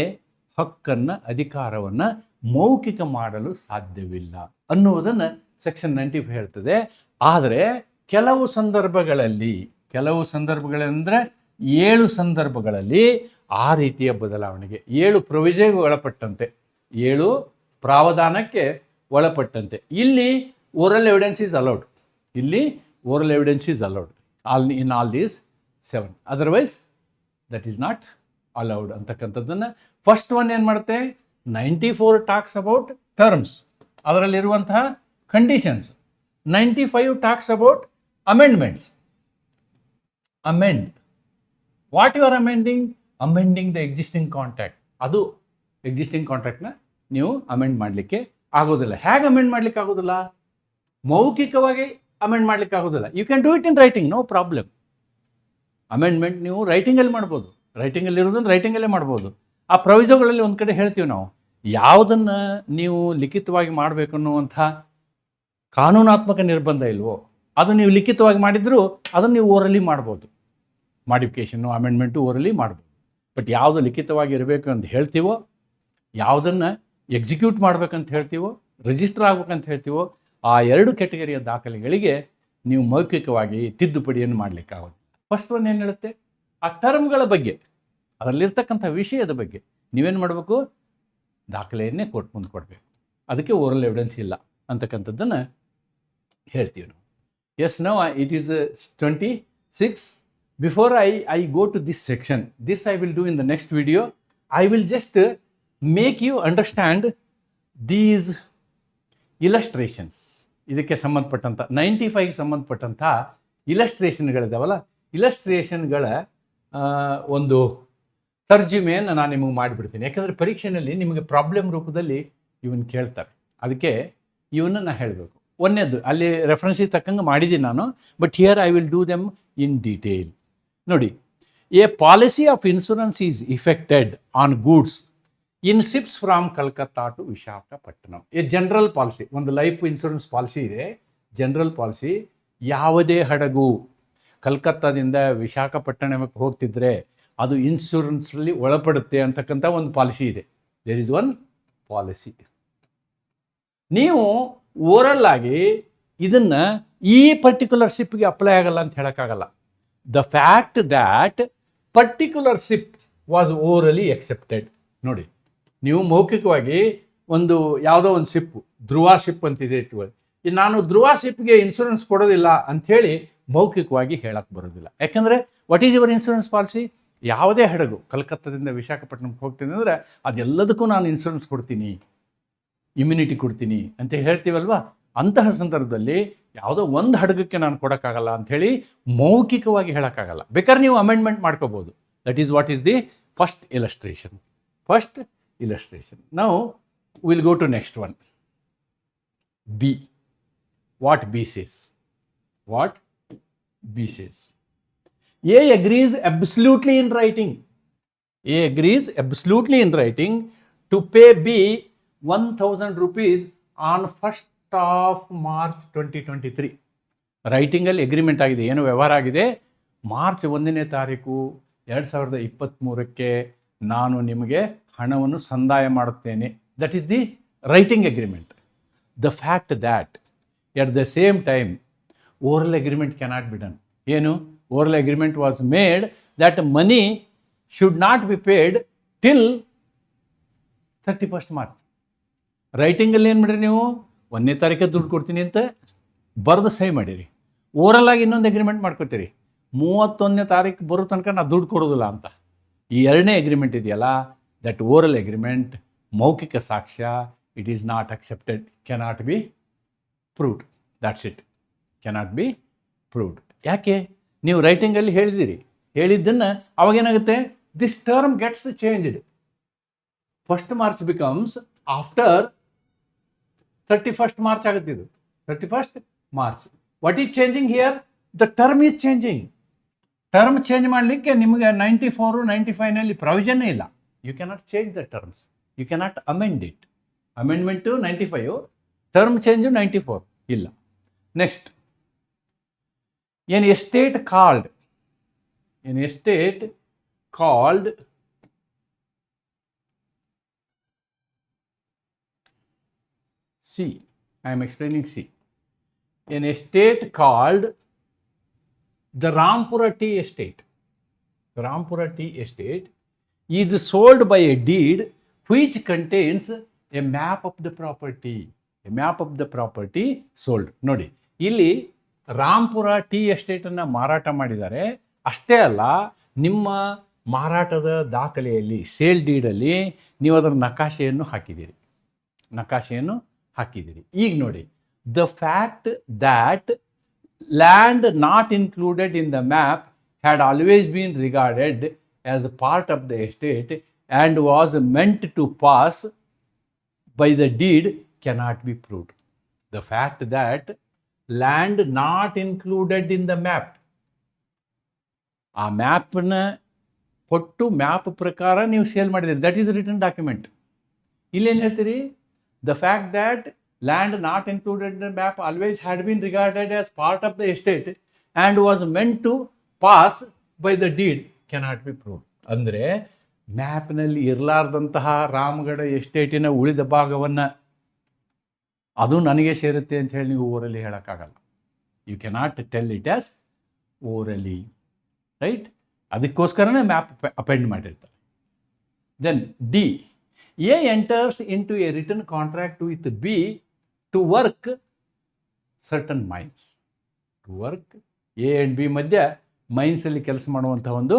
ಹಕ್ಕನ್ನು, ಅಧಿಕಾರವನ್ನು ಮೌಖಿಕ ಮಾಡಲು ಸಾಧ್ಯವಿಲ್ಲ ಅನ್ನುವುದನ್ನು ಸೆಕ್ಷನ್ 95 ಹೇಳ್ತದೆ. ಆದರೆ ಕೆಲವು ಸಂದರ್ಭಗಳಂದರೆ 7 ಸಂದರ್ಭಗಳಲ್ಲಿ ಆ ರೀತಿಯ ಬದಲಾವಣೆಗೆ 7 ಪ್ರೊವಿಷನ್ಗೆ ಒಳಪಟ್ಟಂತೆ, 7 ಪ್ರಾವಧಾನಕ್ಕೆ ಒಳಪಟ್ಟಂತೆ ಇಲ್ಲಿ oral evidence is allowed. In all these 7. Otherwise that is not allowed ಅಂತಕ್ಕಂಥದ್ದನ್ನು ಫಸ್ಟ್ ಒನ್ ಏನು ಮಾಡುತ್ತೆ, 94 ಟಾಕ್ಸ್ ಅಬೌಟ್ ಟರ್ಮ್ಸ್, ಅದರಲ್ಲಿರುವಂತಹ conditions. 95 talks about amendments. What you are amending the existing contract. ಅದು ಎಕ್ಸಿಸ್ಟಿಂಗ್ ಕಾಂಟ್ರಾಕ್ಟ್ನ ನೀವು ಅಮೆಂಡ್ ಮಾಡಲಿಕ್ಕೆ ಆಗೋದಿಲ್ಲ. ಹೇಗೆ ಅಮೆಂಡ್ ಮಾಡಲಿಕ್ಕೆ ಆಗೋದಿಲ್ಲ? ಮೌಖಿಕವಾಗಿ ಅಮೆಂಡ್ ಮಾಡಲಿಕ್ಕೆ ಆಗೋದಿಲ್ಲ. You can do it in writing, no problem. Amendment ನೀವು ರೈಟಿಂಗಲ್ಲಿ ಮಾಡ್ಬೋದು, ರೈಟಿಂಗಲ್ಲಿರೋದನ್ನು ರೈಟಿಂಗಲ್ಲೇ ಮಾಡ್ಬೋದು. ಆ ಪ್ರೊವಿಸೋಗಳಲ್ಲಿ ಒಂದು ಕಡೆ ಹೇಳ್ತೀವಿ ನಾವು, ಯಾವುದನ್ನು ನೀವು ಲಿಖಿತವಾಗಿ ಮಾಡಬೇಕು ಅನ್ನುವಂಥ ಕಾನೂನಾತ್ಮಕ ನಿರ್ಬಂಧ ಇಲ್ವೋ ಅದು ನೀವು ಲಿಖಿತವಾಗಿ ಮಾಡಿದರೂ ಅದನ್ನು ನೀವು ಓರಲಿ ಮಾಡ್ಬೋದು. ಮಾಡಿಫಿಕೇಷನ್ನು, ಅಮೆಂಡ್ಮೆಂಟು ಓರಲಿ ಮಾಡ್ಬೋದು. ಬಟ್ ಯಾವುದು ಲಿಖಿತವಾಗಿ ಇರಬೇಕು ಅಂತ ಹೇಳ್ತೀವೋ, ಯಾವುದನ್ನು ಎಕ್ಸಿಕ್ಯೂಟ್ ಮಾಡಬೇಕಂತ ಹೇಳ್ತೀವೋ, ರಿಜಿಸ್ಟರ್ ಆಗ್ಬೇಕಂತ ಹೇಳ್ತೀವೋ, ಆ 2 ಕ್ಯಾಟಗರಿಯ ದಾಖಲೆಗಳಿಗೆ ನೀವು ಮೌಖಿಕವಾಗಿ ತಿದ್ದುಪಡಿಯನ್ನು ಮಾಡಲಿಕ್ಕಾಗೋದು. ಫಸ್ಟ್ ಒನ್ ಏನು ಹೇಳುತ್ತೆ, ಆ ಟರ್ಮ್ಗಳ ಬಗ್ಗೆ, ಅದರಲ್ಲಿರ್ತಕ್ಕಂಥ ವಿಷಯದ ಬಗ್ಗೆ ನೀವೇನು ಮಾಡಬೇಕು, ದಾಖಲೆಯನ್ನೇ ಕೋರ್ಟ್ ಮುಂದೆ ಕೊಡಬೇಕು. ಅದಕ್ಕೆ ಓರಲ್ ಎವಿಡೆನ್ಸ್ ಇಲ್ಲ ಅಂತಕ್ಕಂಥದ್ದನ್ನು ಹೇಳ್ತೀವಿ ನಾವು. Yes, now it is 26. Before I go to this section, this I will do in the next video. I will just make you understand these illustrations. ಇದಕ್ಕೆ ಸಂಬಂಧಪಟ್ಟಂಥ 95ಗೆ ಸಂಬಂಧಪಟ್ಟಂಥ ಇಲಸ್ಟ್ರೇಷನ್ಗಳಿದಾವಲ್ಲ, ಇಲಸ್ಟ್ರೇಷನ್ಗಳ ಒಂದು ತರ್ಜುಮೆಯನ್ನು ನಾನು ನಿಮಗೆ ಮಾಡಿಬಿಡ್ತೀನಿ. ಯಾಕಂದರೆ ಪರೀಕ್ಷೆಯಲ್ಲಿ ನಿಮಗೆ ಪ್ರಾಬ್ಲಮ್ ರೂಪದಲ್ಲಿ ಇವನ್ನ ಕೇಳ್ತಾರೆ. ಅದಕ್ಕೆ ಇವನ್ನ ನಾನು ಹೇಳಬೇಕು. ಒಂದನೇದು ಅಲ್ಲಿ ರೆಫರೆನ್ಸಿಗೆ ತಕ್ಕಂಗೆ ಮಾಡಿದ್ದೀನಿ ನಾನು, but here I will do them in detail. ನೋಡಿ, a policy of insurance is effected on goods in ships from Calcutta to Visakhapatnam. A general policy, ಒಂದು ಲೈಫ್ ಇನ್ಶೂರೆನ್ಸ್ ಪಾಲಿಸಿ ಇದೆ, ಜನರಲ್ ಪಾಲಿಸಿ. ಯಾವುದೇ ಹಡಗು ಕಲ್ಕತ್ತಾದಿಂದ ವಿಶಾಖಪಟ್ಟಣಕ್ಕೆ ಹೋಗ್ತಿದ್ರೆ ಅದು ಇನ್ಶೂರೆನ್ಸಲ್ಲಿ ಒಳಪಡುತ್ತೆ ಅಂತಕ್ಕಂಥ ಒಂದು ಪಾಲಿಸಿ ಇದೆ. There is one policy. ನೀವು ಓರಲ್ ಆಗಿ ಇದನ್ನು ಈ ಪರ್ಟಿಕ್ಯುಲರ್ ಶಿಪ್ಗೆ ಅಪ್ಲೈ ಆಗಲ್ಲ ಅಂತ ಹೇಳೋಕ್ಕಾಗಲ್ಲ. The fact that particular ship was orally accepted. ನೋಡಿ, ನೀವು ಮೌಖಿಕವಾಗಿ ಒಂದು ಯಾವುದೋ ಒಂದು ಶಿಪ್, ಧ್ರುವ ಶಿಪ್ ಅಂತಿದೆ ಇಟ್ಕೊಳ್ಳಿ, ನಾನು ಧ್ರುವ ಶಿಪ್ಗೆ ಇನ್ಶೂರೆನ್ಸ್ ಕೊಡೋದಿಲ್ಲ ಅಂಥೇಳಿ ಮೌಖಿಕವಾಗಿ ಹೇಳಕ್ಕೆ ಬರೋದಿಲ್ಲ. ಯಾಕೆಂದರೆ what is your insurance policy? ಯಾವುದೇ ಹಡಗು ಕಲ್ಕತ್ತಾದಿಂದ ವಿಶಾಖಪಟ್ಟಣಕ್ಕೆ ಹೋಗ್ತೀನಿ ಅಂದರೆ ಅದೆಲ್ಲದಕ್ಕೂ ನಾನು ಇನ್ಶೂರೆನ್ಸ್ ಕೊಡ್ತೀನಿ, ಇಮ್ಯುನಿಟಿ ಕೊಡ್ತೀನಿ ಅಂತ ಹೇಳ್ತೀವಲ್ವಾ. ಅಂತಹ ಸಂದರ್ಭದಲ್ಲಿ ಯಾವುದೋ ಒಂದು ಹಡಗಕ್ಕೆ ನಾನು ಕೊಡೋಕ್ಕಾಗಲ್ಲ ಅಂಥೇಳಿ ಮೌಖಿಕವಾಗಿ ಹೇಳೋಕ್ಕಾಗಲ್ಲ. ಬೇಕಾದ್ರೆ ನೀವು ಅಮೆಂಡ್ಮೆಂಟ್ ಮಾಡ್ಕೋಬೋದು. That is what is the first illustration. Now will go to next one, B. What B says? A agrees absolutely in writing to pay B 1,000 rupees on 1st of March 2023. ರೈಟಿಂಗಲ್ಲಿ agreement ಆಗಿದೆ, ಏನು ವ್ಯವಹಾರ ಆಗಿದೆ, March 1ನೇ ತಾರೀಕು 2023ಕ್ಕೆ ನಾನು ನಿಮಗೆ ಹಣವನ್ನು ಸಂದಾಯ ಮಾಡುತ್ತೇನೆ. That is the writing agreement. The fact that at the same time oral agreement cannot be done. ಏನು? Oral agreement was made that money should not be paid till 31st March. ರೈಟಿಂಗಲ್ಲಿ ಏನು ಮಾಡಿರಿ ನೀವು, 1ನೇ ತಾರೀಕೆ ದುಡ್ಡು ಕೊಡ್ತೀನಿ ಅಂತ ಬರೆದು ಸಹಿ ಮಾಡಿರಿ. ಓರಲ್ ಆಗಿ ಇನ್ನೊಂದು ಅಗ್ರಿಮೆಂಟ್ ಮಾಡ್ಕೋತೀರಿ, 31ನೇ ತಾರೀಕು ಬರೋ ತನಕ ನಾವು ದುಡ್ಡು ಕೊಡೋದಿಲ್ಲ ಅಂತ. ಈ ಎರಡನೇ ಅಗ್ರಿಮೆಂಟ್ ಇದೆಯಲ್ಲ, ದಟ್ ಓರಲ್ ಅಗ್ರಿಮೆಂಟ್, ಮೌಖಿಕ ಸಾಕ್ಷ್ಯ, it is not accepted, cannot be proved. That's it, cannot be proved. ಯಾಕೆ? ನೀವು ರೈಟಿಂಗಲ್ಲಿ ಹೇಳಿದ್ದನ್ನು ಅವಾಗೇನಾಗುತ್ತೆ, this term gets changed. 1st March becomes after 31st March ಆಗುತ್ತೆ. ಇದು 31st March. What is changing here? The term is changing. Term change ಮಾಡಲಿಕ್ಕೆ ನಿಮಗೆ 94, 95ನಲ್ಲಿ ಪ್ರಾವಿಷನ್ನೇ ಇಲ್ಲ. You cannot change the terms, you cannot amend it. Amendment 95, term change 94 ಇಲ್ಲ. Next, an estate called C. I am explaining C. An estate called the Rampura Tea Estate. The Rampura Tea Estate is sold by a deed which contains a map of the property. A map of the property sold. ನೋಡಿ, ಇಲ್ಲಿ Rampur tea ಎಸ್ಟೇಟನ್ನು ಮಾರಾಟ ಮಾಡಿದ್ದಾರೆ. ಅಷ್ಟೇ ಅಲ್ಲ, ನಿಮ್ಮ ಮಾರಾಟದ ದಾಖಲೆಯಲ್ಲಿ, sale ಡೀಡಲ್ಲಿ ನೀವು ಅದರ ನಕಾಶೆಯನ್ನು ಹಾಕಿದ್ದೀರಿ. ಈಗ ನೋಡಿ, the fact that land not included in the map had always been regarded as a part of the estate and was meant to pass by the deed cannot be proved. The fact that land not included in the map, ಆ ಮ್ಯಾಪನ್ನ ಕೊಟ್ಟು map ಪ್ರಕಾರ ನೀವು sale ಮಾಡಿದ್ದೀರಿ, that is written document. ಇಲ್ಲೇನು ಹೇಳ್ತೀರಿ? The fact that land not included in the map always had been regarded as part of the estate and was meant to pass by the deed cannot be proved. ಅಂದರೆ ಮ್ಯಾಪ್ನಲ್ಲಿ ಇರಲಾರ್ದಂತಹ ರಾಮಗಢ ಎಸ್ಟೇಟಿನ ಉಳಿದ ಭಾಗವನ್ನು ಅದು ನನಗೆ ಸೇರುತ್ತೆ ಅಂತ ಹೇಳಿ ನೀವು ಓರಲಿ ಹೇಳೋಕ್ಕಾಗಲ್ಲ. You cannot tell it as orally, right? ಅದಕ್ಕೋಸ್ಕರನೇ ಮ್ಯಾಪ್ ಅಪೆಂಡ್ ಮಾಡಿರ್ತಾರೆ. Then D, A enters into a written contract with B to work certain mines. To work, A and B ಮಧ್ಯ ಮೈನ್ಸಲ್ಲಿ ಕೆಲಸ ಮಾಡುವಂಥ ಒಂದು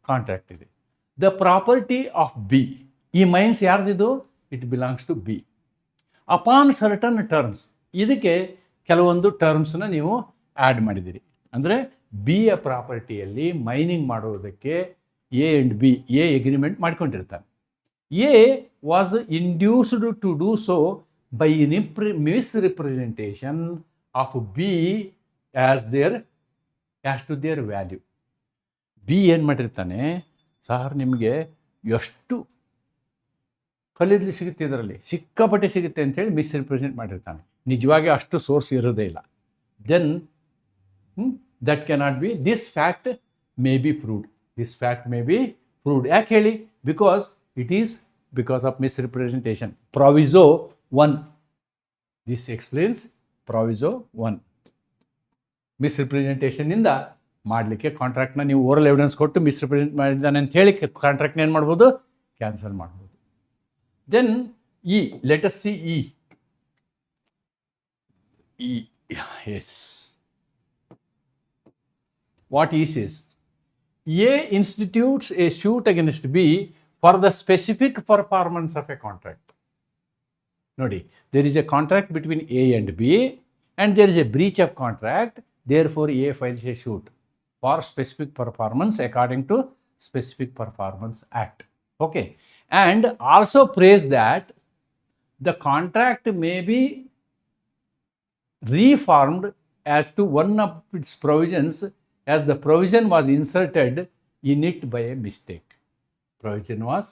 ಕಾಂಟ್ರಾಕ್ಟ್ ಇದೆ. ದ ಪ್ರಾಪರ್ಟಿ ಆಫ್ ಬಿ, ಈ mines ಯಾರ್ದಿದು? It belongs to B. Upon certain terms, ಇದಕ್ಕೆ ಕೆಲವೊಂದು ಟರ್ಮ್ಸನ್ನ ನೀವು ಆ್ಯಡ್ ಮಾಡಿದ್ದೀರಿ. ಅಂದರೆ ಬಿಯ ಪ್ರಾಪರ್ಟಿಯಲ್ಲಿ ಮೈನಿಂಗ್ ಮಾಡೋದಕ್ಕೆ A and B, A agreement ಮಾಡ್ಕೊಂಡಿರ್ತಾನೆ. A was induced to do so by misrepresentation of B as to their value. B ಏನು ಮಾಡಿರ್ತಾನೆ, ಸರ್ ನಿಮಗೆ ಎಷ್ಟು ಕಲಿಯಲಿ ಸಿಗುತ್ತೆ, ಇದರಲ್ಲಿ ಸಿಕ್ಕಾಪಟ್ಟೆ ಸಿಗುತ್ತೆ ಅಂತೇಳಿ ಮಿಸ್ರಿಪ್ರೆಸೆಂಟ್ ಮಾಡಿರ್ತಾನೆ. ನಿಜವಾಗಿ ಅಷ್ಟು ಸೋರ್ಸ್ ಇರೋದೇ ಇಲ್ಲ. Then that cannot be, this fact may be proved. ಯಾಕೆ ಹೇಳಿ? Because it is because of misrepresentation. Proviso 1. This explains Proviso 1. ಮಿಸ್ರಿಪ್ರೆಸೆಂಟೇಷನ್ ಇಂದ ಮಾಡಲಿಕ್ಕೆ ಕಾಂಟ್ರಾಕ್ಟ್ನ ನೀವು ಓರಲ್ ಎವಿಡೆನ್ಸ್ ಕೊಟ್ಟು ಮಿಸ್ರಿಪ್ರೆಸೆಂಟ್ ಮಾಡಿದ್ದಾನೆ ಅಂತ ಹೇಳಿ ಕಾಂಟ್ರಾಕ್ಟ್ನ ಏನು ಮಾಡ್ಬೋದು? ಕ್ಯಾನ್ಸಲ್ ಮಾಡ್ಬೋದು. Then E, let us see E. Yes, what E says? A institutes a suit against B for the specific performance of a contract. Nodi, there is a contract between A and B and there is a breach of contract, therefore A files a suit for specific performance according to Specific Performance Act. Okay, and also praise that the contract may be reformed as to one of its provisions as the provision was inserted in it by a mistake. Provision was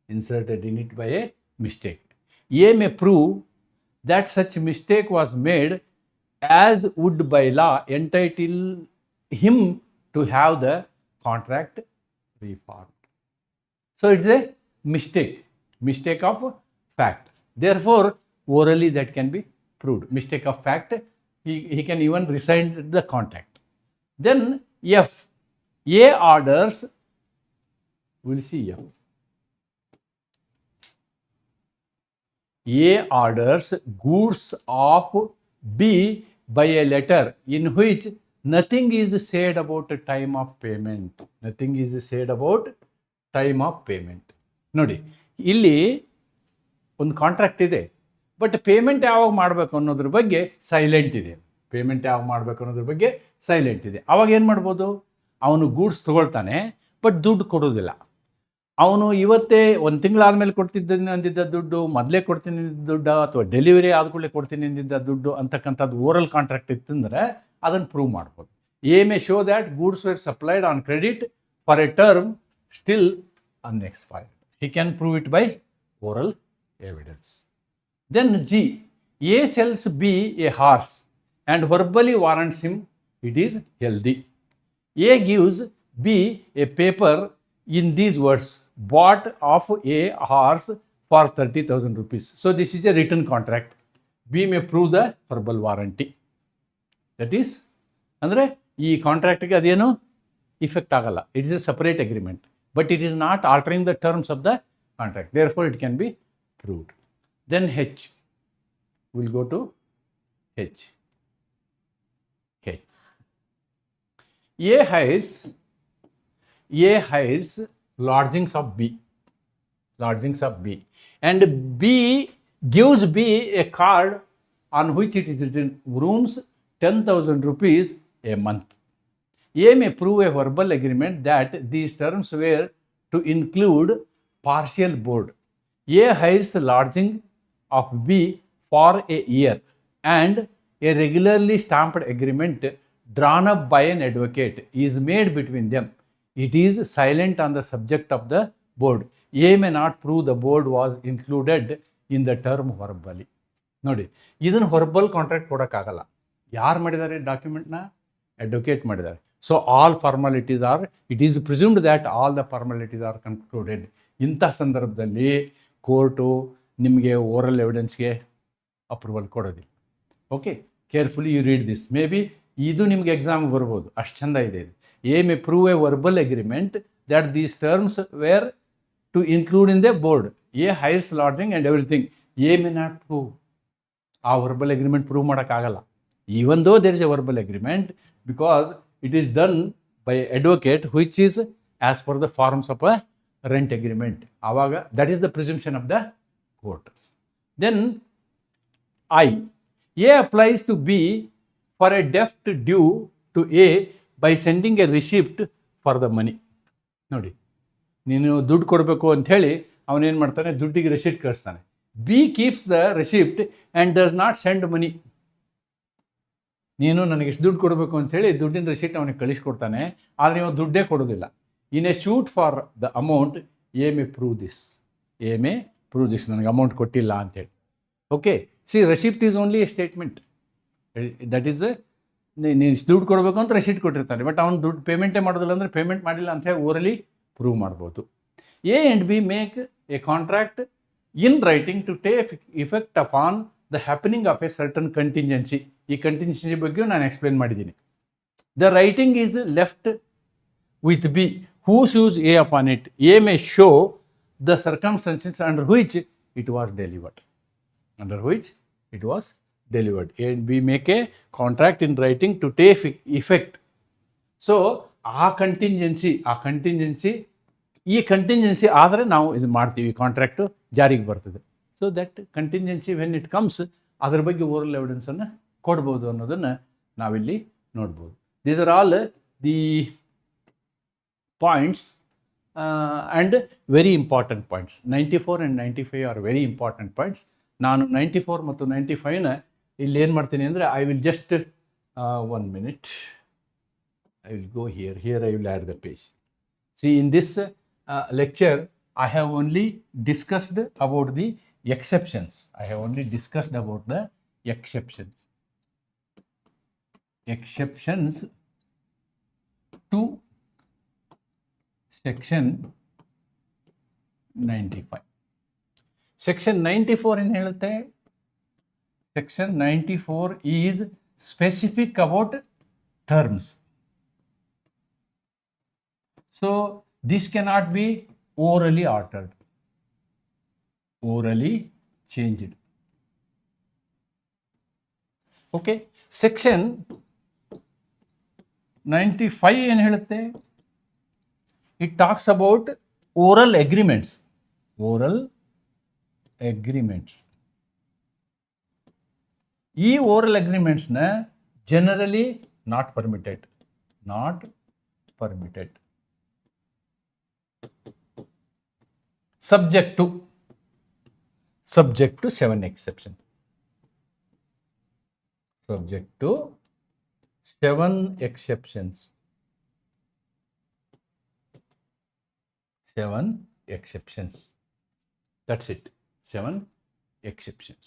inserted in it by a mistake. A may prove that such mistake was made as would by law entitle him to have the contract reformed. So it's a mistake of fact. Therefore, orally that can be proved. Mistake of fact, he can even rescind the contract. Then F, A orders, we'll see F. A orders goods of B by a letter in which nothing is said about time of payment. Nothing is said about time of payment. ನೋಡಿ, ಇಲ್ಲಿ ಒಂದು contract ಇದೆ, but payment ಯಾವಾಗ ಮಾಡಬೇಕು ಅನ್ನೋದ್ರ ಬಗ್ಗೆ silent ಇದೆ. Payment ಯಾವಾಗ ಮಾಡಬೇಕು ಅನ್ನೋದ್ರ ಬಗ್ಗೆ ಸೈಲೆಂಟ್ ಇದೆ. ಅವಾಗ ಏನು ಮಾಡ್ಬೋದು, ಅವನು ಗೂಡ್ಸ್ ತೊಗೊಳ್ತಾನೆ, ಬಟ್ ದುಡ್ಡು ಕೊಡೋದಿಲ್ಲ. ಅವನು ಇವತ್ತೇ ಒಂದು ತಿಂಗಳಾದಮೇಲೆ ಕೊಡ್ತಿದ್ದೀನಿ ಅಂದಿದ್ದ ದುಡ್ಡು, ಮೊದಲೇ ಕೊಡ್ತೀನಿ ಅಂದಿದ್ದ ದುಡ್ಡು, ಅಥವಾ ಡೆಲಿವರಿ ಆದ ಕೂಡಲೇ ಕೊಡ್ತೀನಿ ಅಂದಿದ್ದ ದುಡ್ಡು ಅಂತಕ್ಕಂಥದ್ದು ಓರಲ್ ಕಾಂಟ್ರಾಕ್ಟ್ ಇತ್ತಂದರೆ ಅದನ್ನು ಪ್ರೂವ್ ಮಾಡ್ಬೋದು. May show that goods were supplied on credit for a term still unexpired. He can prove it by oral evidence. Then G. A sells B a horse and verbally warrants him it is healthy. A gives B a paper in these words, bought of a horse for 30,000 rupees. So this is a written contract. B may prove the verbal warranty. That is, ಅಂದರೆ ಈ ಕಾಂಟ್ರಾಕ್ಟ್ಗೆ ಅದೇನು effect ಆಗಲ್ಲ. It is A separate agreement, but it is not altering the terms of the contract. Therefore, it can be proved. Then H. We'll go to H. H. A hires lodgings of B. Lodgings of B. And B gives B a card on which it is written rooms 10,000 rupees a month. A may prove a verbal agreement that these terms were to include partial board. A hires lodging of B for a year and a regularly stamped agreement drawn up by an advocate is made between them. It is silent on the subject of the board. A may not prove the board was included in the term verbally. ನೋಡಿ, ಇದನ್ನು verbal contract ಕೊಡೋಕ್ಕಾಗಲ್ಲ. ಯಾರು ಮಾಡಿದ್ದಾರೆ ಡಾಕ್ಯುಮೆಂಟ್ನ? Advocate ಮಾಡಿದ್ದಾರೆ. So all formalities are, it is presumed that all the formalities are concluded. ಇಂಥ ಸಂದರ್ಭದಲ್ಲಿ court ನಿಮಗೆ ಓರಲ್ ಎವಿಡೆನ್ಸ್ಗೆ ಅಪ್ರೂವಲ್ ಕೊಡೋದಿಲ್ಲ. Okay, carefully you read this. May be ಇದು ನಿಮಗೆ ಎಕ್ಸಾಮ್ಗೆ ಬರ್ಬೋದು, ಅಷ್ಟು ಚೆಂದ ಇದೆ ಇದು. A may prove a verbal agreement that these terms were to include in the board. A hires lodging and everything. A may not prove. A verbal agreement prove ಮಾಡೋಕ್ಕಾಗಲ್ಲ. even though there is a verbal agreement, because it is done by advocate which is as per the forms of a rent agreement. Avaga, that is the presumption of the court. Then I. A applies to B for a debt due to A by sending a receipt for the money. ನೋಡಿ, ನೀನು ದುಡ್ಡು ಕೊಡಬೇಕು ಅಂಥೇಳಿ ಅವನೇನು ಮಾಡ್ತಾನೆ, ದುಡ್ಡಿಗೆ receipt ಕಳಿಸ್ತಾನೆ. B keeps the receipt and does not send money. ನೀನು ನನಗೆ ಇಷ್ಟು ದುಡ್ಡು ಕೊಡಬೇಕು ಅಂಥೇಳಿ ದುಡ್ಡಿನ ರಿಸಿಟ್ ಅವನಿಗೆ ಕಳಿಸ್ಕೊಡ್ತಾನೆ, ಆದರೆ ನೀವು ದುಡ್ಡೇ ಕೊಡೋದಿಲ್ಲ. In a suit for the amount A may prove this. A may prove this, ನನಗೆ ಅಮೌಂಟ್ ಕೊಟ್ಟಿಲ್ಲ ಅಂತೇಳಿ. Okay, C receipt is only A statement. That is, ನೀನು ಇಷ್ಟು ದುಡ್ಡು ಕೊಡಬೇಕು ಅಂತ ರೆಸಿಟ್ ಕೊಟ್ಟಿರ್ತಾನೆ, ಬಟ್ ಅವ್ನು ದುಡ್ಡು ಪೇಮೆಂಟೇ ಮಾಡೋದಿಲ್ಲ ಅಂದರೆ ಪೇಮೆಂಟ್ ಮಾಡಿಲ್ಲ ಅಂಥೇಳಿ ಓರಲಿ ಪ್ರೂವ್ ಮಾಡ್ಬೋದು. A and B make a contract in writing to take effect upon the happening of a certain contingency. ಈ ಕಂಟಿನ್ಜೆನ್ಸಿ ಬಗ್ಗೆಯೂ ನಾನು ಎಕ್ಸ್ಪ್ಲೇನ್ ಮಾಡಿದ್ದೀನಿ. The writing is left with B who sues A upon it. A may show the circumstances under which it was delivered. Under which it was delivered. A and B make a contract in writing to take effect. So ಆ contingency ಈ contingency ಆದರೆ ನಾವು ಇದು ಮಾಡ್ತೀವಿ, contract ಜಾರಿಗೆ ಬರ್ತದೆ. So that contingency when it comes, ಅದ್ರ ಬಗ್ಗೆ ಓರಲ್ ಎವಿಡೆನ್ಸನ್ನು ಕೊಡ್ಬೋದು ಅನ್ನೋದನ್ನು ನಾವಿಲ್ಲಿ ನೋಡ್ಬೋದು. These are all the points and very important points. 94 and 95 are very important points. ನಾನು 94 ಮತ್ತು 95ನ ಇಲ್ಲಿ ಏನು ಮಾಡ್ತೀನಿ ಅಂದರೆ, I will just 1 minute, I will go here I will add the page. See, in this lecture I have only discussed about the exceptions. Exceptions to section 95. Section 94 ಏನು ಹೇಳುತ್ತೆ? Section 94 is specific about terms. So this cannot be orally altered, orally changed. Okay, section 95 ಏನು ಹೇಳುತ್ತೆ? It talks about oral agreements. ಈ oral ಅಗ್ರಿಮೆಂಟ್ಸ್ನ generally not permitted. Subject to 7 exceptions. Subject to 7 exceptions. 7 exceptions. That's it. 7 exceptions.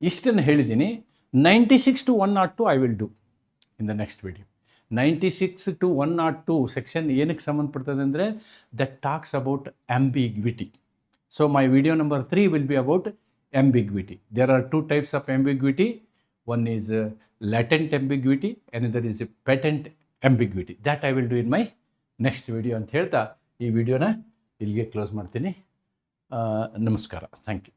ಇಷ್ಟನ್ನು ಹೇಳಿದ್ದೀನಿ. 96 to 102 I will do in the next video. 96 to 102 section ಏನಕ್ಕೆ ಸಂಬಂಧಪಡ್ತದೆ ಅಂದರೆ that talks about ambiguity. So my video number 3 will be about ambiguity. There are 2 types of ambiguity. One is latent ambiguity, another is patent ambiguity. That I will do in my next video ಅಂತ ಹೇಳ್ತಾ ಈ ವಿಡಿಯೋನ ಇಲ್ಲಿಗೆ close ಮಾಡ್ತೀನಿ. ನಮಸ್ಕಾರ. Thank you.